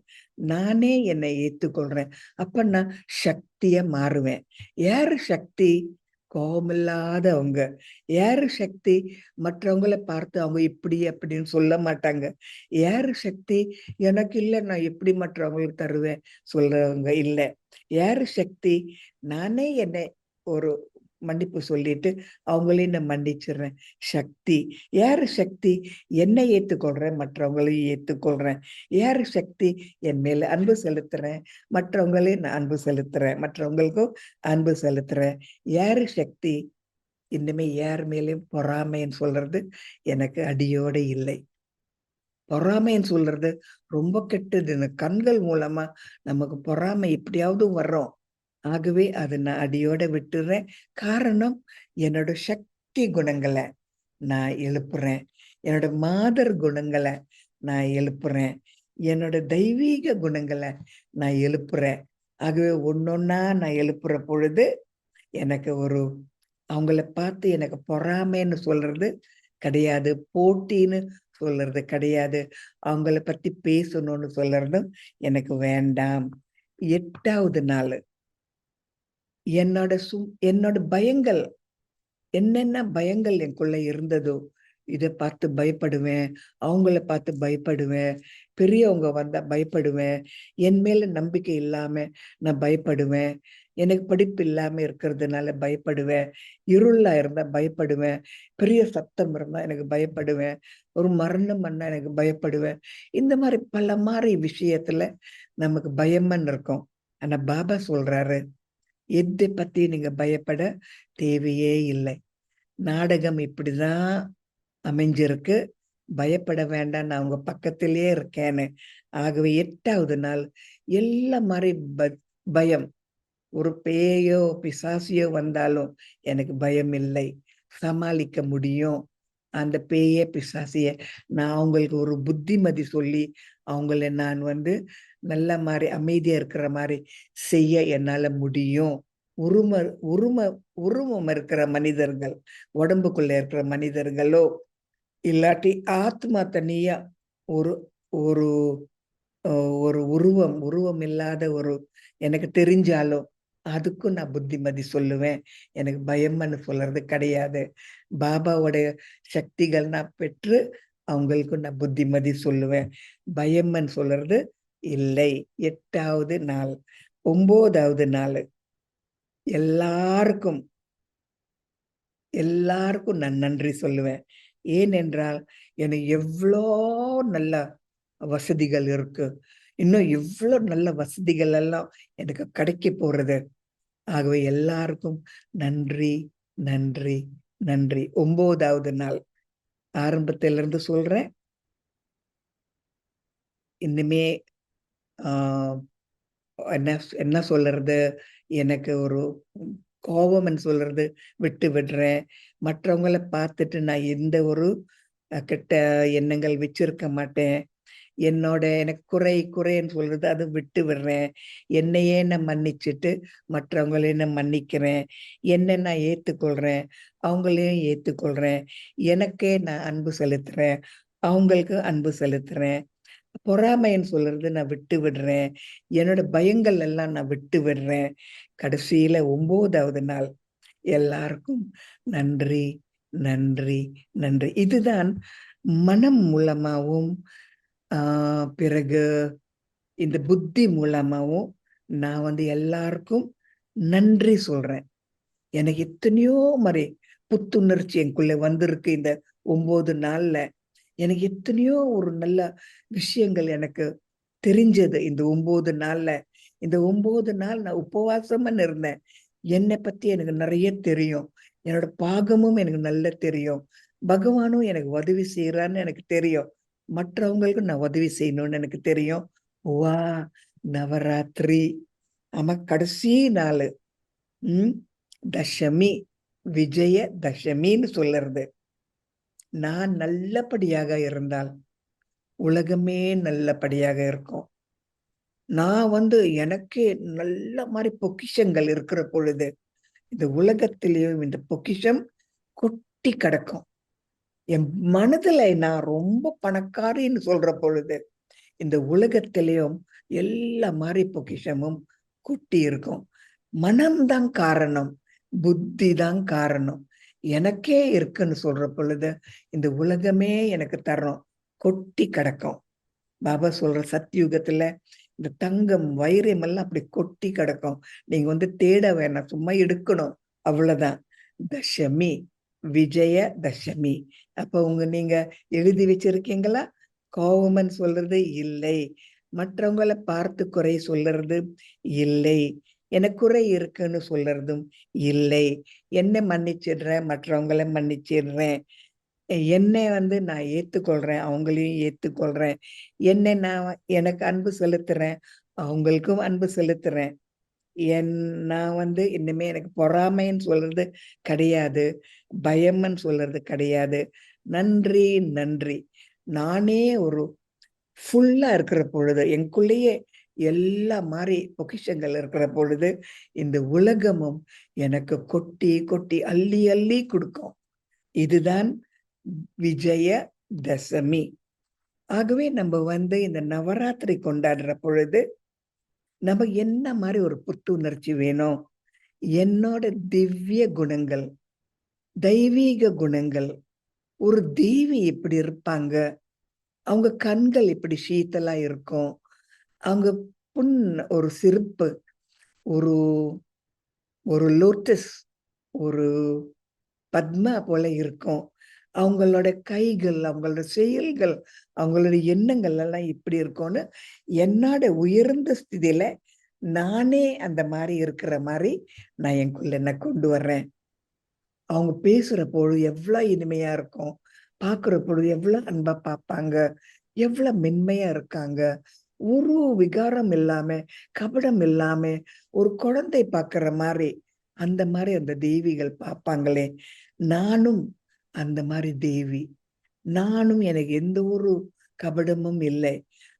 நானே என்னை ஏத்துக்கொள்றேன். அப்ப நான் சக்தியா மாறுவேன். யாரு சக்தி? கோபமில்லாதவங்க. யாரு சக்தி? மற்றவங்கள பார்த்து அவங்க இப்படி அப்படின்னு சொல்ல மாட்டாங்க. யாரு சக்தி? எனக்கு இல்ல, நான் எப்படி மற்றவங்களுக்கு தருவேன் சொல்றவங்க இல்ல. யாரு சக்தி? நானே என்னை ஒரு மன்னிப்பு சொல்லிட்டு அவங்களையும் நான் மன்னிச்சிடுறேன். சக்தி. யாரு சக்தி? என்னை ஏத்துக்கொள்றேன், மற்றவங்களையும் ஏத்துக்கொள்றேன். யாரு சக்தி? என் மேல அன்பு செலுத்துறேன், மற்றவங்களையும் நான் அன்பு செலுத்துறேன், மற்றவங்களுக்கும் அன்பு செலுத்துறேன். யாரு சக்தி? இனிமே யார் மேலயும் பொறாமைன்னு சொல்றது எனக்கு அடியோட இல்லை. பொறாமைன்னு சொல்றது ரொம்ப கெட்டது. இந்த கண்கள் மூலமா நமக்கு பொறாமை எப்படியாவது வர்றோம். ஆகவே அத நான் அடியோட விட்டுறேன். காரணம், என்னோட சக்தி குணங்கள நான் எழுப்புறேன். என்னோட மாதர் குணங்கள நான் எழுப்புறேன். என்னோட தெய்வீக குணங்கள நான் எழுப்புறேன். ஆகவே ஒண்ணொண்ணா நான் எழுப்புற பொழுது, எனக்கு ஒரு அவங்கள பார்த்து எனக்கு பொறாமைன்னு சொல்றது கிடையாது. போட்டின்னு சொல்றது கிடையாது. அவங்கள பத்தி பேசணும்னு சொல்றதும் எனக்கு வேண்டாம். 8வது நாளு. என்னோட பயங்கள், என்னென்ன பயங்கள் எனக்குள்ள இருந்ததோ, இத பார்த்து பயப்படுவேன், அவங்கள பார்த்து பயப்படுவேன், பெரியவங்க வந்தா பயப்படுவேன், என் மேல நம்பிக்கை இல்லாம நான் பயப்படுவேன், எனக்கு படிப்பு இல்லாம இருக்கிறதுனால பயப்படுவேன், இருளா இருந்தா பயப்படுவேன், பெரிய சத்தம் இருந்தா எனக்கு பயப்படுவேன், ஒரு மரணம் வந்தா எனக்கு பயப்படுவேன். இந்த மாரி பல மாரி விஷயத்துல நமக்கு பயம்ன்னு இருக்கும். ஆனா பாபா சொல்றாரு, எத பத்தி நீங்க பயப்பட தேவையே இல்லை. நாடகம் இப்படிதான் அமைஞ்சிருக்கு. பயப்பட வேண்டாம். நான் உங்க பக்கத்திலேயே இருக்கேன்னு. ஆகவே 8வது நாள் எல்லா மாரி பயம். ஒரு பேயோ, பிசாசியோ வந்தாலும் எனக்கு பயம் இல்லை. சமாளிக்க முடியும். அந்த பேய, பிசாசிய நான் அவங்களுக்கு ஒரு புத்திமதி சொல்லி, அவங்கள நான் நல்ல மாரி அமைதியா இருக்கிற மாரி செய்ய என்னால முடியும். உரும உரும உருவம் இருக்கிற மனிதர்கள், உடம்புக்குள்ள இருக்கிற மனிதர்களோ, இல்லாட்டி ஆத்மா தனியா ஒரு ஒரு அ ஒரு உருவம் இல்லாத ஒரு எனக்கு தெரிஞ்சாலும், அதுக்கும் நான் புத்திமதி சொல்லுவேன். எனக்கு பயம்ன்னு சொல்றது கிடையாது. பாபாவோடைய சக்திகள் நான் பெற்று, அவங்களுக்கும் நான் புத்திமதி சொல்லுவேன். பயம்ன்னு சொல்றது இல்லை. 8வது நாள். 9வது நாளு. எல்லாருக்கும் எல்லாருக்கும் நான் நன்றி சொல்லுவேன். ஏனென்றால், எனக்கு எவ்ளோ நல்ல வசதிகள் இருக்கு. இன்னும் எவ்ளோ நல்ல வசதிகள் எல்லாம் எனக்கு கிடைக்க போறது. ஆகவே எல்லாருக்கும் நன்றி, நன்றி, நன்றி. 9வது நாள். ஆரம்பத்திலிருந்து சொல்றேன். இனிமே ஆ என்ன என்ன சொல்றது? எனக்கு ஒரு கோவம்ன்னு சொல்றது விட்டு விடுறேன். மற்றவங்கள பார்த்துட்டு நான் எந்த ஒரு கெட்ட எண்ணங்கள் வச்சிருக்க மாட்டேன். எனக்கு குறைன்னு சொல்றது அது விட்டு விடுறேன். என்னையே நான் மன்னிச்சுட்டு, மற்றவங்களையும் நான் மன்னிக்கிறேன். என்ன நான் ஏத்துக்கொள்றேன். அவங்களையும் ஏத்துக்கொள்றேன். எனக்கே நான் அன்பு செலுத்துறேன். அவங்களுக்கு அன்பு செலுத்துறேன். பொறாமைன்னு சொல்றது நான் விட்டு விடுறேன். என்னோட பயங்கள் எல்லாம் நான் விட்டு விடுறேன். கடைசியில 9வது நாள் எல்லாருக்கும் நன்றி, நன்றி, நன்றி. இதுதான் மனம் மூலமாவும், ஆ பிறகு இந்த புத்தி மூலமாவும் நான் எல்லாருக்கும் நன்றி சொல்றேன். எனக்கு எத்தனையோ மாரி புத்துணர்ச்சி எனக்குள்ள வந்திருக்கு இந்த 9 நாள்ல. எனக்கு எத்தனையோ ஒரு நல்ல விஷயங்கள் எனக்கு தெரிஞ்சது இந்த 9 நாள்ல. இந்த 9 நாள் நான் உபவாசம்ன்னு இருந்தேன். என்னை பத்தி எனக்கு நெறைய தெரியும். என்னோட பாகமும் எனக்கு நல்லா தெரியும். பகவானும் எனக்கு உதவி செய்றான்னு எனக்கு தெரியும். மற்றவங்களுக்கும் நான் உதவி செய்யணும்னு எனக்கு தெரியும். வா! நவராத்திரி. ஆமா, கடைசி நாளு. ம். தசமி. விஜய தசமின்னு சொல்லறது. நான் நல்லபடியாக இருந்தால், உலகமே நல்லபடியாக இருக்கும். நான் எனக்கே நல்ல மாரி பொக்கிஷங்கள் இருக்கிற பொழுது, இந்த உலகத்திலேயும் இந்த பொக்கிஷம் கொட்டி கிடக்கும். என் மனதுல நான் ரொம்ப பணக்காரின்னு சொல்ற பொழுது, இந்த உலகத்திலேயும் எல்லா மாரி பொக்கிஷமும் கொட்டி இருக்கும். மனம் தான் காரணம். புத்தி தான் காரணம். எனக்கே இருக்குன்னு சொல்ற பொழுது இந்த உலகமே எனக்கு தர்றோம் கொட்டி கிடக்கும். பாபா சொல்ற சத்யுகத்துல இந்த தங்கம் வைரம் எல்லாம் அப்படி கொட்டி கிடக்கும். நீங்க வந்து தேட வேணாம், சும்மா எடுக்கணும், அவ்வளவுதான். தசமி, விஜய தசமி. அப்ப நீங்க எழுதி வச்சிருக்கீங்களா? கோவமன் சொல்றது இல்லை, மற்றவங்களை பார்த்து குறை சொல்றது இல்லை, எனக்கு குறை இருக்குன்னு சொல்றதும் இல்லை. என்ன மன்னிச்சிடுறேன், மற்றவங்களை மன்னிச்சிடுறேன். என்னை வந்து நான் ஏத்துக்கொள்றேன், அவங்களையும் ஏத்துக்கொள்றேன். என்னை நான் எனக்கு அன்பு செலுத்துறேன், அவங்களுக்கும் அன்பு செலுத்துறேன். நான் வந்து இனிமே எனக்கு பொறாமைன்னு சொல்றது கிடையாது, பயம்னு சொல்றது கிடையாது. நன்றி நன்றி. நானே ஒரு ஃபுல்லா இருக்கிற பொழுது, எனக்குள்ளேயே எல்லா மாதிரி பொக்கிஷங்கள் இருக்கிற பொழுது, இந்த உலகமும் எனக்கு கொட்டி கொட்டி அள்ளி அள்ளி கொடுக்கும். இதுதான் விஜய தசமி. ஆகவே நம்ம வந்து இந்த நவராத்திரி கொண்டாடுற பொழுது நம்ம என்ன மாதிரி ஒரு புத்துணர்ச்சி வேணும்? என்னோட திவ்ய குணங்கள், தெய்வீக குணங்கள், ஒரு தேவி இப்படி இருப்பாங்க, அவங்க கண்கள் இப்படி சீத்தலா இருக்கும், அவங்க புண் ஒரு சிரிப்பு, ஒரு ஒரு லோட்டஸ், ஒரு பத்மா போல இருக்கும். அவங்களோட கைகள், அவங்களோட செயல்கள், அவங்களோட எண்ணங்கள் எல்லாம் இப்படி இருக்கும்னு என்னோட உயர்ந்த ஸ்திதியில நானே அந்த மாதிரி இருக்கிற மாதிரி நான் எனக்குள்ள என்ன கொண்டு வர்றேன். அவங்க பேசுற பொழுது எவ்வளவு இனிமையா இருக்கும், பார்க்கிற பொழுது எவ்வளவு அன்பா பார்ப்பாங்க, எவ்வளவு மென்மையா இருக்காங்க. ஒரு விகாரம் இல்லாம, கபடம் இல்லாம, ஒரு குழந்தை பார்க்கிற மாதிரி அந்த மாதிரி அந்த தேவிகள் பார்ப்பாங்களே. நானும் அந்த மாதிரி தேவி. நானும் எனக்கு எந்த ஒரு கபடமும் இல்லை.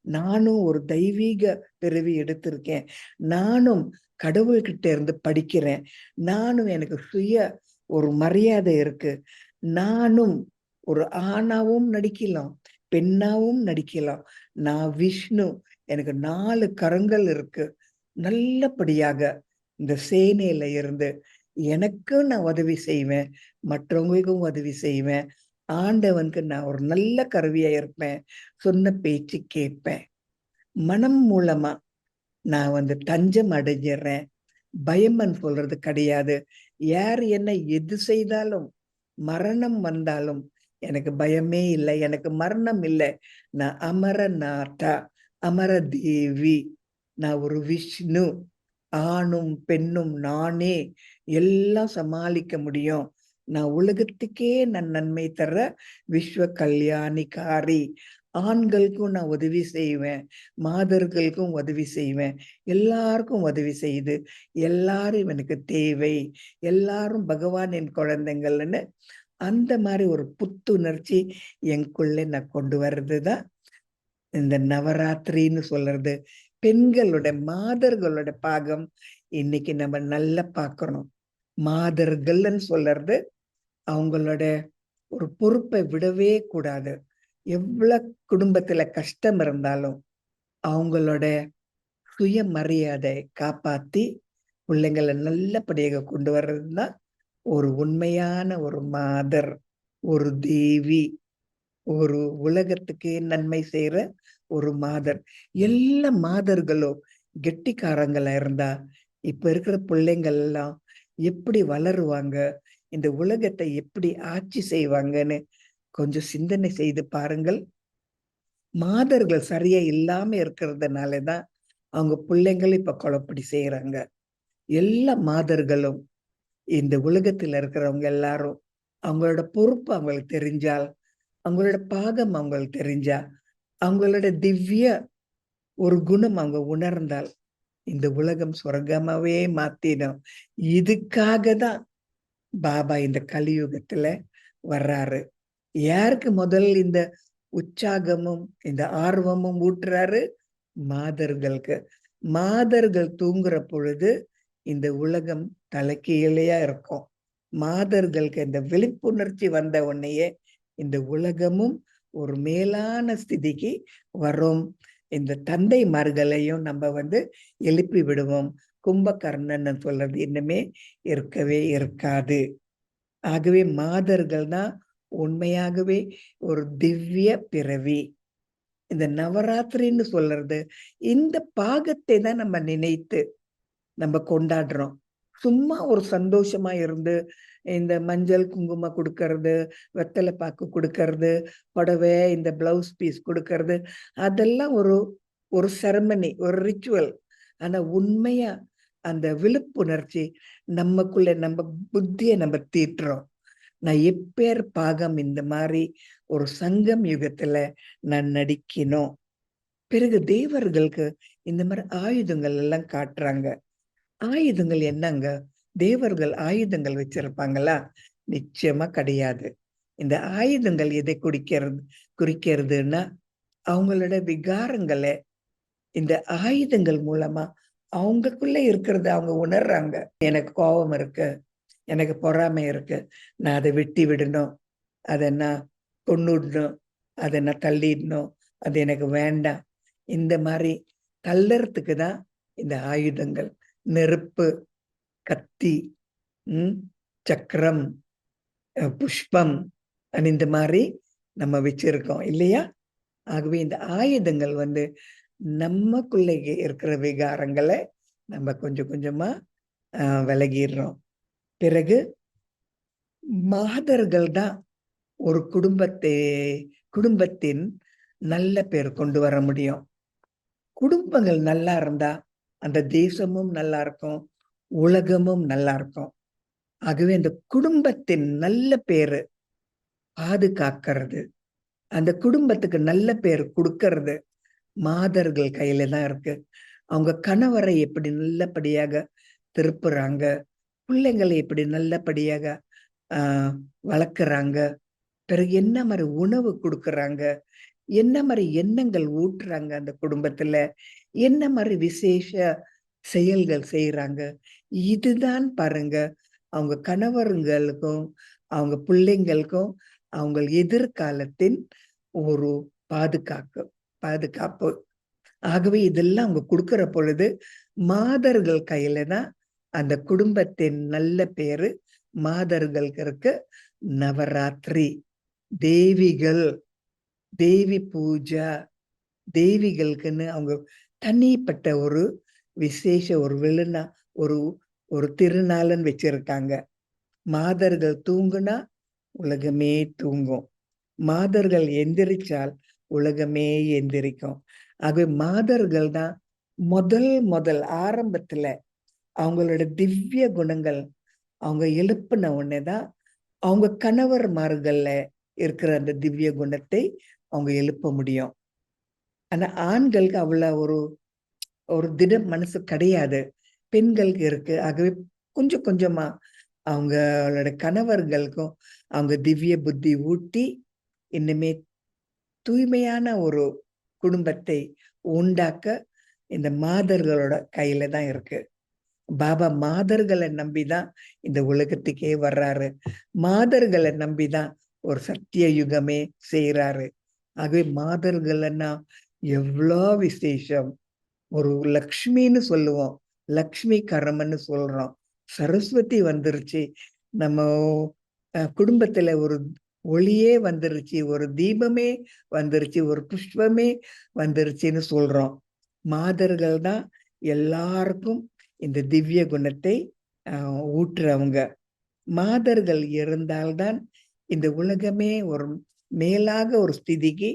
நானும் ஒரு தெய்வீக பிறவி எடுத்திருக்கேன். நானும் கடவுள்கிட்ட இருந்து படிக்கிறேன். நானும் எனக்கு சுய ஒரு மரியாதை இருக்கு. நானும் ஒரு ஆணாவும் நடிக்கலாம், பெண்ணாவும் நடிக்கலாம். நான் விஷ்ணு, எனக்கு 4 கரங்கள் இருக்கு. நல்லபடியாக இந்த சேனையில இருந்து எனக்கு நான் உதவி செய்வேன், மற்றவங்களுக்கும் உதவி செய்வேன். ஆண்டவனுக்கு நான் ஒரு நல்ல கருவியா இருப்பேன், சொன்ன பேச்சு கேட்பேன். மனம் மூலமா நான் வந்து தஞ்சம் அடைஞ்சிடுறேன். பயம்னு சொல்றது கிடையாது. யார் என்ன எது செய்தாலும், மரணம் வந்தாலும் எனக்கு பயமே இல்லை, எனக்கு மரணம் இல்லை. நான் அமரநாதா, அமர தேவி, நான் ஒரு விஷ்ணு. ஆணும் பெண்ணும் நானே எல்லாம் சமாளிக்க முடியும். நான் உலகத்துக்கே நான் நன்மை தர விஸ்வ கல்யாணிகாரி. ஆண்களுக்கும் நான் உதவி செய்வேன், மாதர்களுக்கும் உதவி செய்வேன், எல்லாருக்கும் உதவி செய்து எல்லாரும் எனக்கு தேவை, எல்லாரும் பகவான் என் குழந்தைங்கள்னு அந்த மாதிரி ஒரு புத்துணர்ச்சி எனக்குள்ள நான் கொண்டு வர்றதுதான் இந்த நவராத்திரின்னு சொல்றது. பெண்களோட மாதர்களோட பாகம் இன்னைக்கு நம்ம நல்லா பார்க்கணும். மாதர்கள்னு சொல்றது அவங்களோட ஒரு பொறுப்பை விடவே கூடாது. எவ்வளவு குடும்பத்துல கஷ்டம் இருந்தாலும் அவங்களோட சுயமரியாதை காப்பாத்தி பிள்ளைங்களை நல்லபடியாக கொண்டு வர்றதுதான் ஒரு உண்மையான ஒரு மாதர், ஒரு தேவி, ஒரு உலகத்துக்கே நன்மை செய்யற ஒரு மாதர். எல்லா மாதர்களும் கெட்டிக்காரங்களா இருந்தா இப்ப இருக்கிற பிள்ளைங்கள் எல்லாம் எப்படி வளருவாங்க, இந்த உலகத்தை எப்படி ஆட்சி செய்வாங்கன்னு கொஞ்சம் சிந்தனை செய்து பாருங்கள். மாதர்கள் சரியா இல்லாம இருக்கிறதுனாலதான் அவங்க பிள்ளைங்கள் இப்ப குழப்படி செய்யறாங்க. எல்லா மாதர்களும் இந்த உலகத்துல இருக்கிறவங்க எல்லாரும் அவங்களோட பொறுப்பு அவங்களுக்கு தெரிஞ்சால், அவங்களோட பாகம் அவங்களுக்கு தெரிஞ்சா, அவங்களோட திவ்ய ஒரு குணம் அவங்க உணர்ந்தால் இந்த உலகம் சொர்க்கமாவே மாத்திடும். இதுக்காக தான் பாபா இந்த கலியுகத்துல வர்றாரு. யாருக்கு முதல் இந்த உற்சாகமும் இந்த ஆர்வமும் ஊட்டுறாரு? மாதர்களுக்கு. மாதர்கள் தூங்குற பொழுது இந்த உலகம் தலைக்கீழையா இருக்கும். மாதர்களுக்கு இந்த விழிப்புணர்ச்சி வந்த உடனேயே இந்த உலகமும் ஒரு மேலான ஸ்திதிக்கு வரும். இந்த தந்தைமார்களையும் நம்ம வந்து எழுப்பி விடுவோம். கும்பகர்ணன்னு சொல்றது இன்னுமே இருக்கவே இருக்காது. ஆகவே மாதர்கள் தான் உண்மையாகவே ஒரு திவ்ய பிறவி. இந்த நவராத்திரின்னு சொல்றது இந்த பாகத்தை தான் நம்ம நினைத்து நம்ம கொண்டாடுறோம். சும்மா ஒரு சந்தோஷமா இருந்து இந்த மஞ்சள் குங்குமம் கொடுக்கறது, வெத்தலை பாக்கு கொடுக்கறது, புடவை இந்த பிளவுஸ் பீஸ் கொடுக்கறது, அதெல்லாம் ஒரு ஒரு செரமனி, ஒரு ரிச்சுவல். ஆனா உண்மையா அந்த விழிப்புணர்ச்சி நமக்குள்ள நம்ம புத்திய நம்ம தீட்டுறோம். நான் எப்பேர் பாகம் இந்த மாதிரி ஒரு சங்கம் யுகத்துல நான் நடிக்கணும். பிறகு தேவர்களுக்கு இந்த மாதிரி ஆயுதங்கள் எல்லாம் காட்டுறாங்க. ஆயுதங்கள் என்னங்க? தேவர்கள் ஆயுதங்கள் வச்சிருப்பாங்களா? நிச்சயமா கிடையாது. இந்த ஆயுதங்கள் எதை குறிக்கிறதுன்னா, அவங்களோட விகாரங்களை இந்த ஆயுதங்கள் மூலமா அவங்களுக்குள்ள இருக்கிறத அவங்க உணர்றாங்க. எனக்கு கோபம் இருக்கு, எனக்கு பொறாமை இருக்கு, நான் அதை வெட்டி விடணும், அதை நான் கொன்னுடணும், அதை நான் தள்ளிடணும், அது எனக்கு வேண்டாம். இந்த மாதிரி தள்ளறதுக்கு தான் இந்த ஆயுதங்கள். நெருப்பு, கத்தி, சக்கரம், புஷ்பம் இந்த மாதிரி நம்ம வச்சிருக்கோம் இல்லையா? ஆகவே இந்த ஆயுதங்கள் நமக்குள்ளே இருக்கிற விகாரங்களை நம்ம கொஞ்சம் கொஞ்சமா விலகிடுறோம். பிறகு மாதர்கள் தான் ஒரு குடும்பத்தின் நல்ல பேர் கொண்டு வர முடியும். குடும்பங்கள் நல்லா இருந்தா அந்த தேசமும் நல்லா இருக்கும், உலகமும் நல்லா இருக்கும். ஆகவே அந்த குடும்பத்தின் நல்ல பேரு பாதுகாக்கிறது, அந்த குடும்பத்துக்கு நல்ல பேர் கொடுக்கறது மாதர்கள் கையில தான் இருக்கு. அவங்க கணவரை எப்படி நல்லபடியாக திருப்புறாங்க, பிள்ளைங்களை எப்படி நல்லபடியாக வளர்க்குறாங்க, பிறகு என்ன மாதிரி உணவு கொடுக்குறாங்க, என்ன மாதிரி எண்ணங்கள் ஊட்டுறாங்க அந்த குடும்பத்துல, என்ன மாதிரி விசேஷ செயல்கள் செய்யறாங்க. இதுதான் பாருங்க அவங்க கணவர்களுக்கும் அவங்க பிள்ளைங்களுக்கும் அவங்க எதிர்காலத்தின் ஒரு பாதுகாப்பு. ஆகவே இதெல்லாம் அவங்க கொடுக்கிற பொழுது மாதர்கள் கையில தான் அந்த குடும்பத்தின் நல்ல பேரு மாதர்களுக்கு இருக்கு. நவராத்திரி, தேவிகள், தேவி பூஜா, தேவிகளுக்குன்னு அவங்க தனிப்பட்ட ஒரு விசேஷ ஒரு விழுநா ஒரு ஒரு திருநாளன் வச்சிருக்காங்க. மாதர்கள் தூங்குனா உலகமே தூங்கும், மாதர்கள் எந்திரிச்சால் உலகமே எந்திரிக்கும். ஆகவே மாதர்கள் தான் முதல் ஆரம்பத்துல அவங்களோட திவ்ய குணங்கள் அவங்க எழுப்பின உடனேதான் அவங்க கணவர்மார்கள்ல இருக்கிற அந்த திவ்ய குணத்தை அவங்க எழுப்ப முடியும். ஆனா ஆண்களுக்கு அவ்வளவு ஒரு ஒரு திட மனசு கிடையாது, பெண்களுக்கு இருக்கு. ஆகவே கொஞ்சம் கொஞ்சமா அவங்களோட கணவர்களுக்கும் அவங்க திவ்ய புத்தி ஊட்டி இன்னுமே தூய்மையான ஒரு குடும்பத்தை உண்டாக்க இந்த மாதர்களோட கையில தான் இருக்கு. பாபா மாதர்களை நம்பிதான் இந்த உலகத்துக்கே வர்றாரு, மாதர்களை நம்பிதான் ஒரு சத்திய யுகமே செய்யறாரு. ஆகவே மாதர்கள்னா எவ்வளோ விசேஷம். ஒரு லக்ஷ்மின்னு சொல்லுவோம், லக்ஷ்மி கரம்னு சொல்றோம். சரஸ்வதி வந்துருச்சு நம்ம குடும்பத்துல, ஒரு ஒளியே வந்துருச்சு, ஒரு தீபமே வந்துருச்சு, ஒரு புஷ்பமே வந்துருச்சுன்னு சொல்றோம். மாதர்கள் தான் எல்லாருக்கும் இந்த திவ்ய குணத்தை ஊற்றுறவங்க. மாதர்கள் இருந்தால்தான் இந்த உலகமே ஒரு மேலாக ஒரு ஸ்திதிக்கு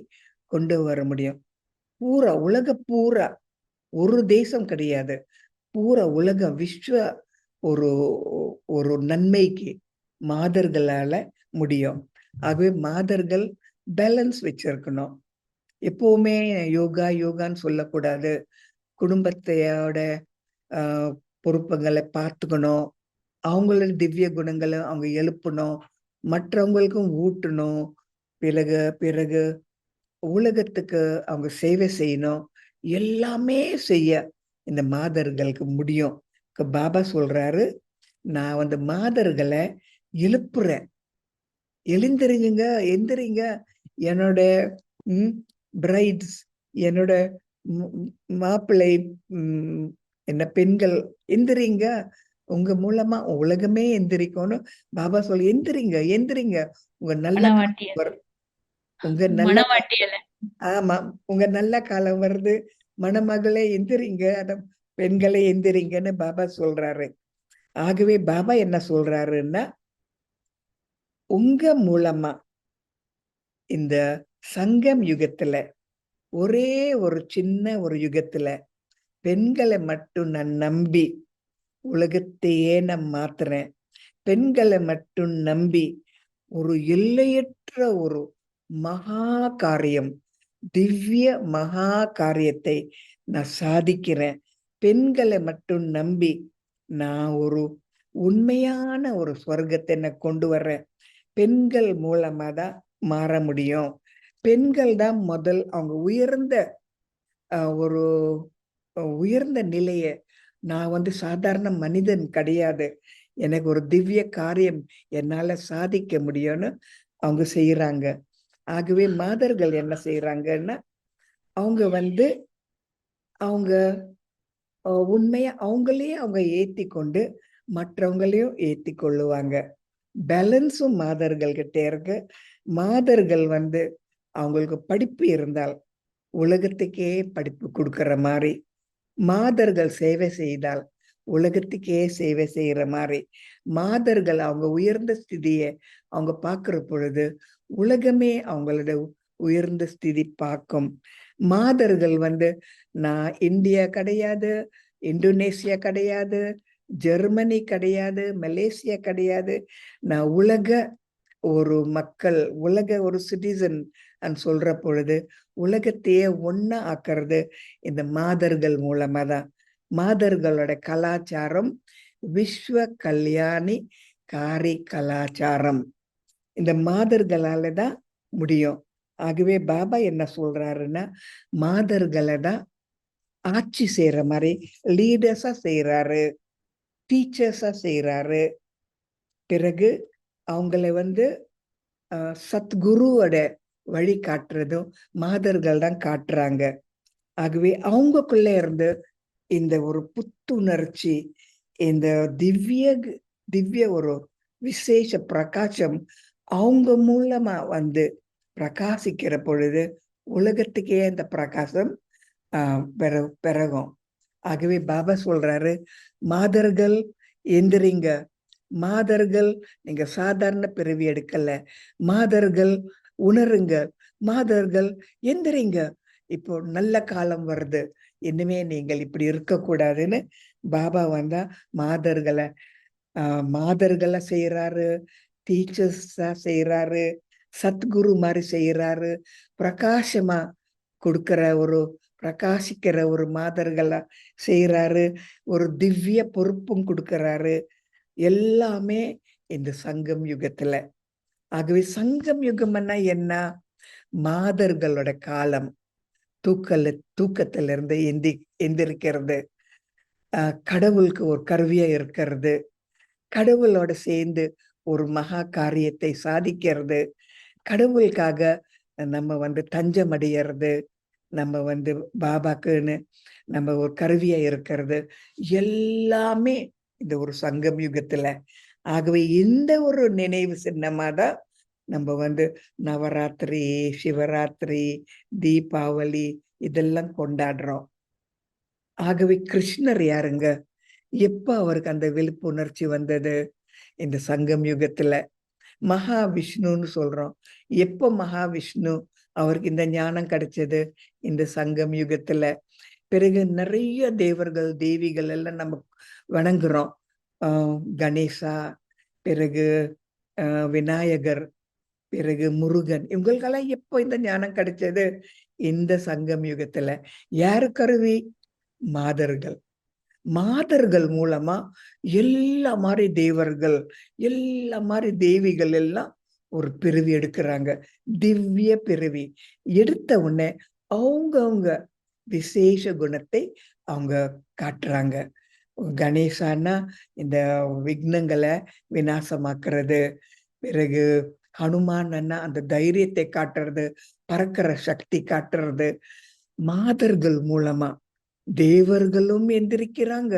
கொண்டு வர முடியும். பூரா உலக பூரா, ஒரு தேசம் கிடையாது, பூரா உலக விஸ்வ ஒரு ஒரு நன்மைக்கு மாதர்களால முடியும். ஆகவே மாதர்கள் பேலன்ஸ் வச்சிருக்கணும். எப்பவுமே யோகா யோகான்னு சொல்லக்கூடாது. குடும்பத்தையோட பொறுப்புகளை பார்த்துக்கணும், அவங்களோட திவ்ய குணங்களை அவங்க எழுப்பணும், மற்றவங்களுக்கும் ஊட்டணும். பிறகு பிறகு உலகத்துக்கு அவங்க சேவை செய்யணும். எல்லாமே செய்ய இந்த மாதர்களுக்கு முடியும். பாபா சொல்றாரு, நான் மாதர்களை எழுப்புறேன், எழுந்திருங்க, எந்திரிங்க, என்னோட பிரைட்ஸ், என்னோட மாப்பிள்ளை என்ன பெண்கள் எந்திரிங்க, உங்க மூலமா உலகமே எந்திரிக்கும்னு பாபா சொல்லி எந்திரிங்க எந்திரிங்க, உங்க நல்ல காலம் மணவாட்டியல். வரும். உங்க நல்ல மணவாட்டியல். ஆமா, உங்க நல்ல காலம் வருது. மணமகளே எந்திரிங்க, அத பெண்களே எந்திரிங்கன்னு பாபா சொல்றாரு. ஆகவே பாபா என்ன சொல்றாருன்னா, உங்க மூலமா இந்த சங்கம் யுகத்துல, ஒரே ஒரு சின்ன ஒரு யுகத்துல பெண்களை மட்டும் நான் நம்பி உலகத்தையே நான் மாத்துறேன். பெண்களை மட்டும் நம்பி ஒரு எல்லையற்ற ஒரு மகா காரியம், திவ்ய மகா காரியத்தை நான் சாதிக்கிறேன். பெண்களை மட்டும் நம்பி நான் ஒரு உண்மையான ஒரு சொர்க்கத்தை நான் கொண்டு வர்றேன். பெண்கள் மூலமா தான் மாற முடியும். பெண்கள் தான் முதல் அவங்க உயர்ந்த ஒரு உயர்ந்த நிலைய, நான் சாதாரண மனிதன் கிடையாது, எனக்கு ஒரு திவ்ய காரியம் என்னால சாதிக்க முடியும்னு அவங்க செய்யறாங்க. ஆகவே மாதர்கள் என்ன செய்யறாங்கன்னா, அவங்க அவங்க உண்மையா அவங்களே அவங்க ஏத்தி கொண்டு மற்றவங்களையும் ஏத்தி கொள்ளுவாங்க. பேலன்ஸும் மாதர்கள் கிட்ட இருக்கு. மாதர்கள் அவங்களுக்கு படிப்பு இருந்தால் உலகத்துக்கே படிப்பு கொடுக்கிற மாதிரி, மாதர்கள் சேவை செய்தால் உலகத்துக்கே சேவை செய்யற மாதிரி, மாதர்கள் அவங்க உயர்ந்த ஸ்திதியை அவங்க பார்க்கிற பொழுது உலகமே அவங்களோட உயர்ந்த ஸ்திதி பார்க்கும். மாதர்கள் நான் இந்தியா கிடையாது, இந்தோனேசியா கிடையாது, ஜெர்மனி கிடையாது, மலேசியா கிடையாது, நான் உலக ஒரு மக்கள், உலக ஒரு சிட்டிசன் சொல்ற பொழுது உலகத்தையே ஒன்னா ஆக்குறது இந்த மாதர்கள் மூலமா தான். மாதர்களோட கலாச்சாரம் விஸ்வ கல்யாணி காரி கலாச்சாரம் இந்த மாதர்களால தான் முடியும். ஆகவே பாபா என்ன சொல்றாருன்னா, மாதர்களை தான் ஆட்சி செய்யற மாதிரி லீடர்ஸா செய்யறாரு, டீச்சர்ஸா செய்யறாரு. பிறகு அவங்களை சத்குருவோட வழி காட்டுறதும் மாதர்கள் தான் காட்டுறாங்க. ஆகவே அவங்களுக்குள்ள இருந்து இந்த ஒரு புத்துணர்ச்சி, இந்த திவ்ய திவ்ய ஒரு விசேஷ பிரகாசம் அவங்க மூலமா பிரகாசிக்கிற பொழுது உலகத்துக்கே அந்த பிரகாசம் பெறகும். ஆகவே பாபா சொல்றாரு, மாதர்கள் எந்திரிங்க, மாதர்கள் நீங்க சாதாரண பிறவி எடுக்கல, மாதர்கள் உணருங்க, மாதர்கள் எந்திரிங்க, இப்போ நல்ல காலம் வருது, இனிமே நீங்கள் இப்படி இருக்கக்கூடாதுன்னு பாபா மாதர்களை மாதர்களை செய்யறாரு, டீச்சர்ஸா செய்யறாரு, சத்குரு மாதிரி செய்யறாரு, பிரகாசமா கொடுக்கிற ஒரு பிரகாசிக்கிற ஒரு மாதர்களா செய்யறாரு, ஒரு திவ்ய பொறுப்பும் கொடுக்கறாரு. எல்லாமே இந்த சங்கம் யுகத்துல. ஆகவே சங்கம் யுகம்னா என்ன? மாதர்களோட காலம், தூக்கத்துல இருந்து எந்திரிக்கிறது, கடவுளுக்கு ஒரு கருவியா இருக்கிறது, கடவுளோட சேர்ந்து ஒரு மகா காரியத்தை சாதிக்கிறது, கடவுளுக்காக நம்ம தஞ்சம் அடையிறது, நம்ம பாபாக்குன்னு நம்ம ஒரு கருவியா இருக்கிறது, எல்லாமே இந்த ஒரு சங்கம் யுகத்துல. ஆகவே இந்த ஒரு நினைவு சின்னமா தான் நம்ம நவராத்திரி, சிவராத்திரி, தீபாவளி இதெல்லாம் கொண்டாடுறோம். ஆகவே கிருஷ்ணர் யாருங்க? எப்ப அவருக்கு அந்த விழிப்புணர்ச்சி வந்தது? இந்த சங்கம் யுகத்துல. மகாவிஷ்ணுன்னு சொல்றோம். எப்ப மகாவிஷ்ணு அவருக்கு இந்த ஞானம் கிடைச்சது? இந்த சங்கம் யுகத்துல. பிறகு நிறைய தேவர்கள் தேவிகள் எல்லாம் நம்ம வணங்குறோம். கணேசா, பிறகு விநாயகர், பிறகு முருகன், இவங்களுக்கெல்லாம் எப்போ இந்த ஞானம் கிடைச்சது? இந்த சங்கம் யுகத்துல. யாரு கருவி? மாதர்கள். மாதர்கள் மூலமா எல்லா மாதிரி தேவர்கள், எல்லா மாதிரி தேவிகள் எல்லாம் ஒரு பிறவி எடுக்கிறாங்க. திவ்ய பிறவி எடுத்த உடனே அவங்க விசேஷ குணத்தை அவங்க காட்டுறாங்க. கணேசான்னா இந்த விக்னங்களை விநாசமாக்குறது, பிறகு ஹனுமான் அந்த தைரியத்தை காட்டுறது, பறக்கிற சக்தி காட்டுறது. மாதர்கள் மூலமா தேவர்களும் எந்திரிக்கிறாங்க,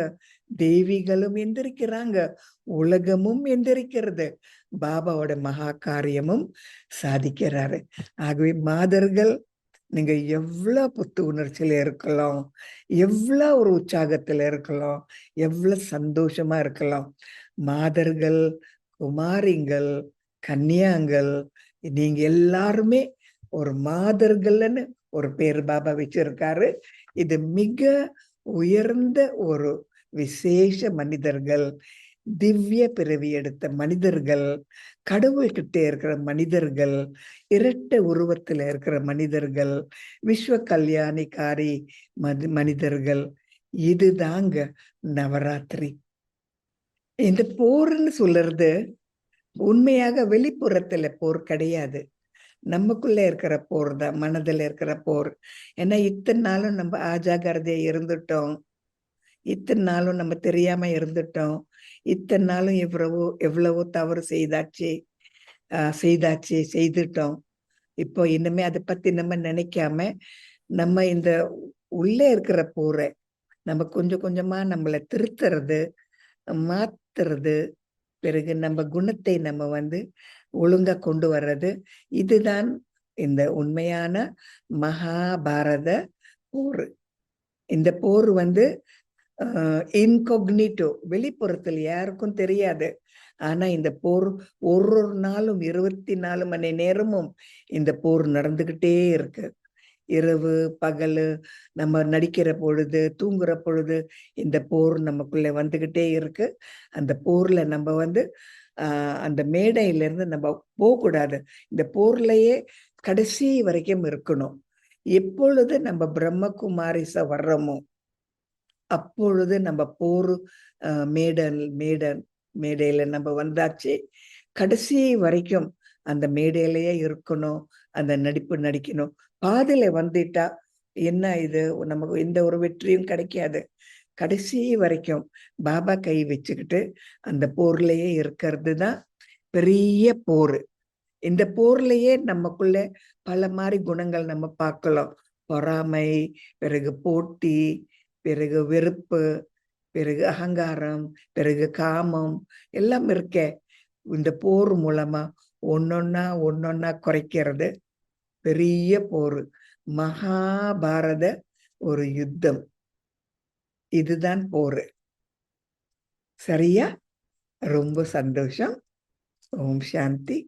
தேவிகளும் எந்திரிக்கிறாங்க, உலகமும் எந்திரிக்கிறது. பாபாவோட மகா காரியமும் சாதிக்கிறாரு. ஆகவே மாதர்கள், நீங்க எவ்வளவு புத்து உணர்ச்சியில இருக்கலாம், எவ்வளவு ஒரு உற்சாகத்துல இருக்கலாம், எவ்வளவு சந்தோஷமா இருக்கலாம். மாதர்கள், குமாரிங்கள், கன்னியாங்கள், நீங்க எல்லாருமே ஒரு மாதர்கள்னு ஒரு பேர் பாபா வச்சிருக்காரு. இது மிக உயர்ந்த ஒரு விசேஷ மனிதர்கள், திவ்ய பிறவி எடுத்த மனிதர்கள், கடவுள்கிட்ட இருக்கிற மனிதர்கள், இரட்டை உருவத்துல இருக்கிற மனிதர்கள், விஸ்வ கல்யாணிக்காரி மனிதர்கள். இதுதாங்க நவராத்திரி. இந்த போர்ன்னு சொல்றது உண்மையாக வெளிப்புறத்துல போர் கிடையாது. நமக்குள்ள இருக்கிற போர் தான், மனதில் இருக்கிற போர். ஏன்னா இத்தனை நாளும் நம்ம ஆஜாகிரதையா இருந்துட்டோம், இத்தனை நாளும் நம்ம தெரியாம இருந்துட்டோம், இத்தனை நாளும் எவ்வளவோ தவறு செய்துட்டோம். இப்போ இனிமே அதை பத்தி நம்ம நினைக்காம, நம்ம இந்த உள்ளே இருக்கிற போரை நம்ம கொஞ்சம் கொஞ்சமா நம்மளை திருத்துறது, மாத்துறது, பிறகு நம்ம குணத்தை நம்ம ஒழுங்கா கொண்டு வர்றது. இதுதான் இந்த உண்மையான மகாபாரத போர். இந்த போர் இன்கொக்னிட்டோ, வெளிப்புறத்தில் யாருக்கும் தெரியாது. ஆனா இந்த போர் ஒரு நாளும் 24 மணி நேரமும் இந்த போர் நடந்துகிட்டே இருக்கு. இரவு பகலு, நம்ம நடிக்கிற பொழுது, தூங்குற பொழுது இந்த போர் நமக்குள்ள வந்துகிட்டே இருக்கு. அந்த போர்ல நம்ம அந்த மேடையில இருந்து நம்ம போகக்கூடாது. இந்த போர்லயே கடைசி வரைக்கும் இருக்கணும். எப்பொழுது நம்ம பிரம்மகுமாரிச வர்றோமோ அப்பொழுது நம்ம போர் மேடையில நம்ம வந்தாச்சு. கடைசி வரைக்கும் அந்த மேடையிலேயே இருக்கணும், அந்த நடிப்பு நடிக்கணும். பாதியில வந்துட்டா என்ன, இது நமக்கு எந்த ஒரு வெற்றியும் கிடைக்காது. கடைசி வரைக்கும் பாபா கை வச்சுக்கிட்டு அந்த போர்லயே இருக்கிறது தான் பெரிய போர். இந்த போர்லயே நமக்குள்ள பல மாதிரி குணங்கள் நம்ம பார்க்கலாம். பொறாமை, பிறகு போட்டி, பிறகு வெறுப்பு, பிறகு அகங்காரம், பிறகு காமம் எல்லாம் இருக்க. இந்த போர் மூலமா ஒன்னொன்னா குறைக்கிறது பெரிய போர். மகாபாரத ஒரு யுத்தம். இதுதான் போர். சரியா? ரொம்ப சந்தோஷம். ஓம் சாந்தி.